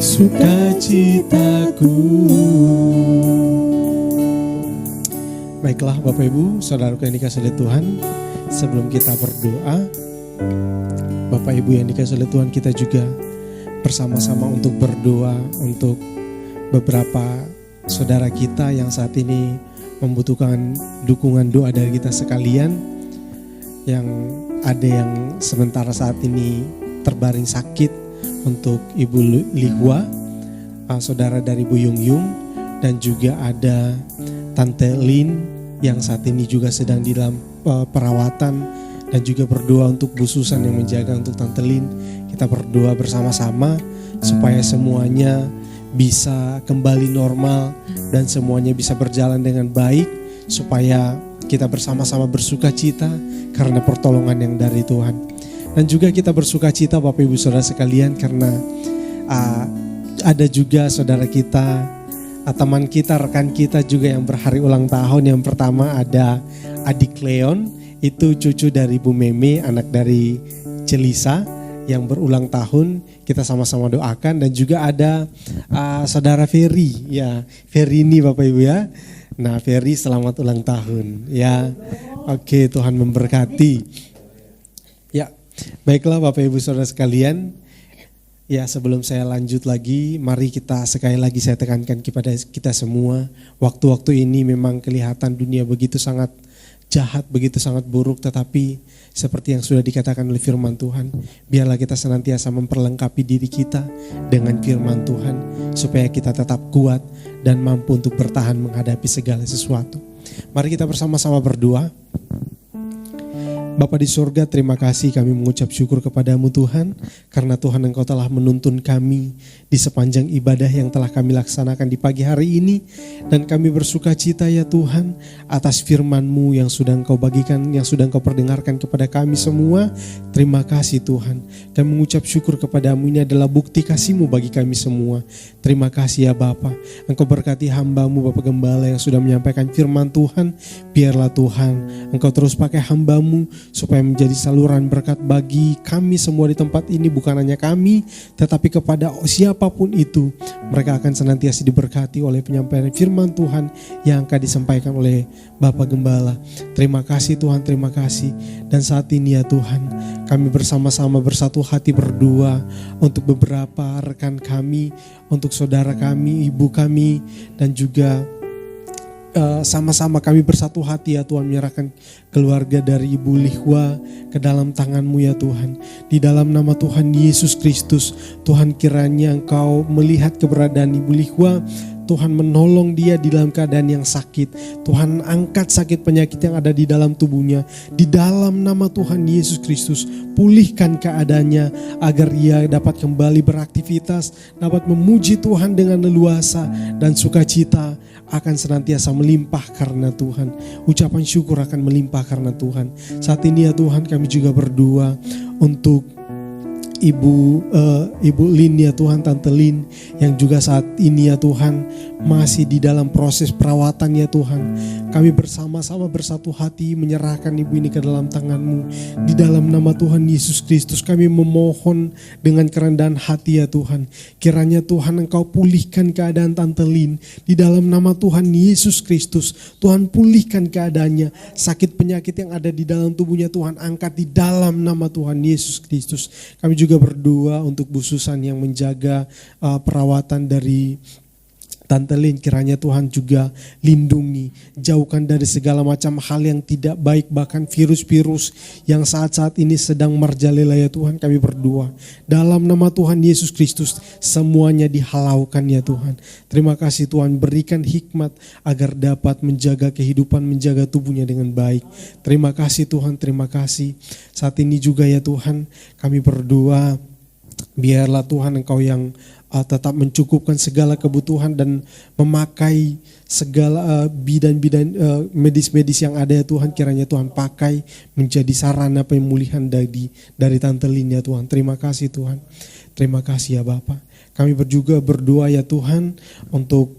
sukacitaku. Baiklah Bapak Ibu, saudaraku yang dikasihi oleh Tuhan, sebelum kita berdoa, Bapak Ibu yang dikasihi oleh Tuhan, kita juga bersama-sama untuk berdoa untuk beberapa saudara kita yang saat ini membutuhkan dukungan doa dari kita sekalian. Yang ada yang sementara saat ini terbaring sakit, untuk Ibu Lihwa, saudara dari Bu Yung Yung, dan juga ada Tante Lin yang saat ini juga sedang di dalam perawatan, dan juga berdoa untuk Bu Susan yang menjaga untuk Tante Lin. Kita berdoa bersama-sama supaya semuanya bisa kembali normal dan semuanya bisa berjalan dengan baik, supaya kita bersama-sama bersuka cita karena pertolongan yang dari Tuhan. Dan juga kita bersuka cita Bapak Ibu Saudara sekalian karena ada juga saudara kita, teman kita, rekan kita juga yang berhari ulang tahun. Yang pertama ada adik Leon, itu cucu dari Bu Meme, anak dari Celisa yang berulang tahun. Kita sama-sama doakan. Dan juga ada saudara Ferry, ya Ferry ini Bapak Ibu ya. Nah Ferry, selamat ulang tahun ya. Oke, Tuhan memberkati. Ya, baiklah Bapak Ibu Saudara sekalian. Ya, sebelum saya lanjut lagi, mari kita sekali lagi saya tekankan kepada kita semua, waktu-waktu ini memang kelihatan dunia begitu sangat jahat, begitu sangat buruk, tetapi seperti yang sudah dikatakan oleh firman Tuhan, biarlah kita senantiasa memperlengkapi diri kita dengan firman Tuhan, supaya kita tetap kuat dan mampu untuk bertahan menghadapi segala sesuatu. Mari kita bersama-sama berdoa. Bapa di surga, terima kasih, kami mengucap syukur kepadamu Tuhan, karena Tuhan Engkau telah menuntun kami di sepanjang ibadah yang telah kami laksanakan di pagi hari ini. Dan kami bersuka cita ya Tuhan atas firman-Mu yang sudah Engkau bagikan, yang sudah Engkau perdengarkan kepada kami semua. Terima kasih Tuhan, kami mengucap syukur kepadamu, ini adalah bukti kasih-Mu bagi kami semua. Terima kasih ya Bapa, Engkau berkati hamba-Mu Bapak Gembala yang sudah menyampaikan firman Tuhan. Biarlah Tuhan Engkau terus pakai hamba-Mu supaya menjadi saluran berkat bagi kami semua di tempat ini. Bukan hanya kami, tetapi kepada siapapun itu, mereka akan senantiasa diberkati oleh penyampaian firman Tuhan yang akan disampaikan oleh Bapak Gembala. Terima kasih Tuhan, terima kasih. Dan saat ini ya Tuhan, kami bersama-sama bersatu hati berdoa untuk beberapa rekan kami, untuk saudara kami, ibu kami, dan juga sama-sama kami bersatu hati ya Tuhan, menyerahkan keluarga dari Ibu Lihwa ke dalam tangan-Mu ya Tuhan. Di dalam nama Tuhan Yesus Kristus, Tuhan kiranya Engkau melihat keberadaan Ibu Lihwa, Tuhan menolong dia di dalam keadaan yang sakit. Tuhan angkat sakit penyakit yang ada di dalam tubuhnya. Di dalam nama Tuhan Yesus Kristus, pulihkan keadaannya agar ia dapat kembali beraktivitas, dapat memuji Tuhan dengan leluasa, dan sukacita akan senantiasa melimpah karena Tuhan. Ucapan syukur akan melimpah karena Tuhan. Saat ini ya Tuhan, kami juga berdoa untuk Ibu Lin ya Tuhan, Tante Lin yang juga saat ini ya Tuhan masih di dalam proses perawatan ya Tuhan. Kami bersama-sama bersatu hati menyerahkan ibu ini ke dalam tangan-Mu. Di dalam nama Tuhan Yesus Kristus kami memohon dengan kerendahan hati ya Tuhan. Kiranya Tuhan Engkau pulihkan keadaan Tante Lin. Di dalam nama Tuhan Yesus Kristus, Tuhan pulihkan keadaannya. Sakit penyakit yang ada di dalam tubuhnya Tuhan angkat di dalam nama Tuhan Yesus Kristus. Kami juga berdoa untuk Bu Susan yang menjaga perawatan dari Tante Lin. Kiranya Tuhan juga lindungi, jauhkan dari segala macam hal yang tidak baik, bahkan virus-virus yang saat-saat ini sedang merajalela ya Tuhan. Kami berdoa dalam nama Tuhan Yesus Kristus, semuanya dihalaukan ya Tuhan. Terima kasih Tuhan, berikan hikmat agar dapat menjaga kehidupan, menjaga tubuhnya dengan baik. Terima kasih Tuhan, terima kasih. Saat ini juga ya Tuhan, kami berdoa biarlah Tuhan Engkau yang tetap mencukupkan segala kebutuhan dan memakai segala bidan-bidan medis-medis yang ada ya Tuhan. Kiranya Tuhan pakai menjadi sarana pemulihan dari Tante Lin ya Tuhan. Terima kasih Tuhan, terima kasih ya Bapa. Kami juga berdoa ya Tuhan untuk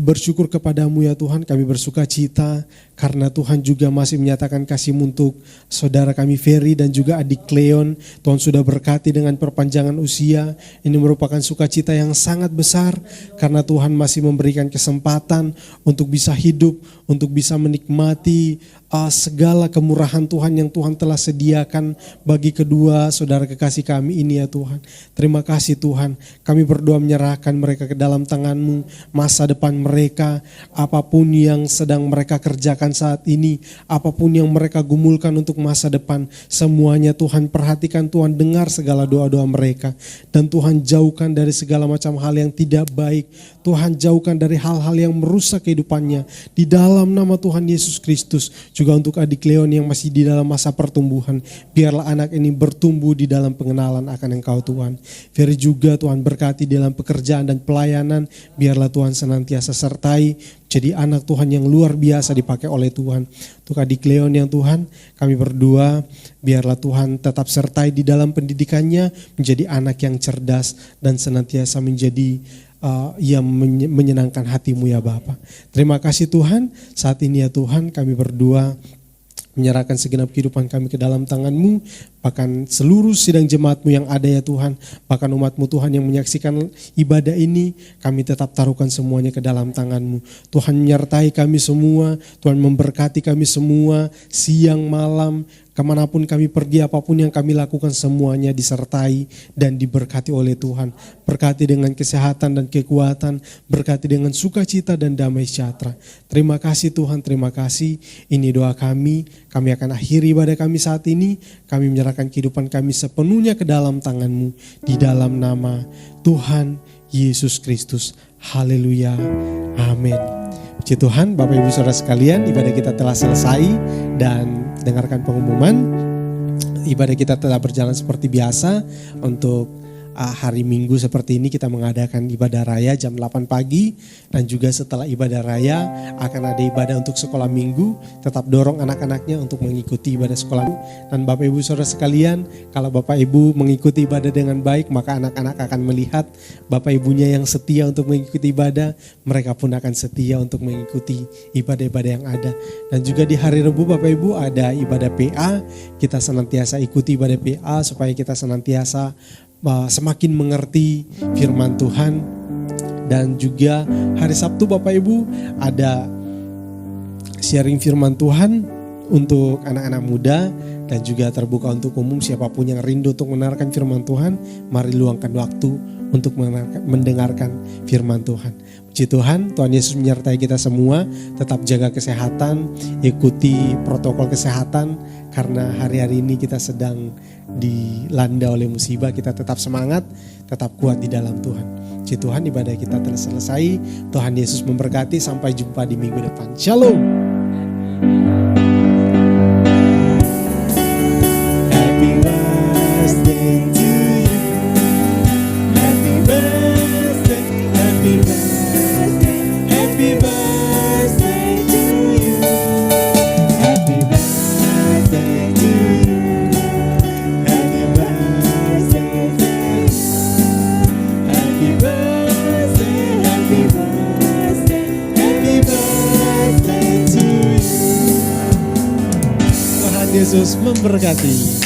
bersyukur kepadamu ya Tuhan. Kami bersuka cita karena Tuhan juga masih menyatakan kasih untuk saudara kami Ferry dan juga adik Cleon. Tuhan sudah berkati dengan perpanjangan usia. Ini merupakan sukacita yang sangat besar karena Tuhan masih memberikan kesempatan untuk bisa hidup, untuk bisa menikmati segala kemurahan Tuhan yang Tuhan telah sediakan bagi kedua saudara kekasih kami ini ya Tuhan. Terima kasih Tuhan. Kami berdoa menyerahkan mereka ke dalam tangan-Mu, masa depan mereka, apapun yang sedang mereka kerjakan saat ini, apapun yang mereka gumulkan untuk masa depan, semuanya Tuhan perhatikan, Tuhan dengar segala doa-doa mereka, dan Tuhan jauhkan dari segala macam hal yang tidak baik. Tuhan jauhkan dari hal-hal yang merusak kehidupannya. Di dalam nama Tuhan Yesus Kristus, juga untuk adik Leon yang masih di dalam masa pertumbuhan, biarlah anak ini bertumbuh di dalam pengenalan akan Engkau Tuhan. Ferry juga Tuhan berkati dalam pekerjaan dan pelayanan, biarlah Tuhan senantiasa sertai, jadi anak Tuhan yang luar biasa dipakai oleh Tuhan. Untuk adik Leon yang Tuhan, kami berdoa biarlah Tuhan tetap sertai di dalam pendidikannya, menjadi anak yang cerdas dan senantiasa menjadi yang menyenangkan hati-Mu ya Bapa. Terima kasih Tuhan. Saat ini ya Tuhan kami berdoa menyerahkan segenap kehidupan kami ke dalam tangan-Mu, bahkan seluruh sidang jemaat-Mu yang ada ya Tuhan, bahkan umat-Mu Tuhan yang menyaksikan ibadah ini, kami tetap taruhkan semuanya ke dalam tangan-Mu. Tuhan menyertai kami semua, Tuhan memberkati kami semua, siang malam Kemanapun kami pergi, apapun yang kami lakukan, semuanya disertai dan diberkati oleh Tuhan. Berkati dengan kesehatan dan kekuatan, berkati dengan sukacita dan damai sejahtera. Terima kasih Tuhan, terima kasih. Ini doa kami. Kami akan akhiri ibadah kami saat ini. Kami menyerahkan kehidupan kami sepenuhnya ke dalam tangan-Mu. Di dalam nama Tuhan Yesus Kristus. Haleluya. Amin. Puji Tuhan, Bapak Ibu Saudara sekalian, ibadah kita telah selesai dan dengarkan pengumuman. Ibadah kita telah berjalan seperti biasa. Untuk hari Minggu seperti ini kita mengadakan ibadah raya jam 8 pagi. Dan juga setelah ibadah raya akan ada ibadah untuk sekolah minggu. Tetap dorong anak-anaknya untuk mengikuti ibadah sekolah. Dan Bapak Ibu Saudara sekalian, kalau Bapak Ibu mengikuti ibadah dengan baik, maka anak-anak akan melihat Bapak Ibunya yang setia untuk mengikuti ibadah. Mereka pun akan setia untuk mengikuti ibadah-ibadah yang ada. Dan juga di hari Rabu Bapak Ibu ada ibadah PA. Kita senantiasa ikuti ibadah PA supaya kita senantiasa semakin mengerti firman Tuhan. Dan juga hari Sabtu Bapak Ibu ada sharing firman Tuhan untuk anak-anak muda dan juga terbuka untuk umum. Siapapun yang rindu untuk mendengarkan firman Tuhan, mari luangkan waktu untuk mendengarkan firman Tuhan. Puji Tuhan, Tuhan Yesus menyertai kita semua. Tetap jaga kesehatan, ikuti protokol kesehatan, karena hari-hari ini kita sedang dilanda oleh musibah. Kita tetap semangat, tetap kuat di dalam Tuhan. Puji Tuhan, ibadah kita telah selesai. Tuhan Yesus memberkati, sampai jumpa di minggu depan. Shalom. Happy birthday to you. Happy birthday, happy birthday, happy birthday to you. Happy birthday to you. Happy birthday to you. Happy birthday, happy birthday, happy birthday to you. Tuhan Yesus memberkati.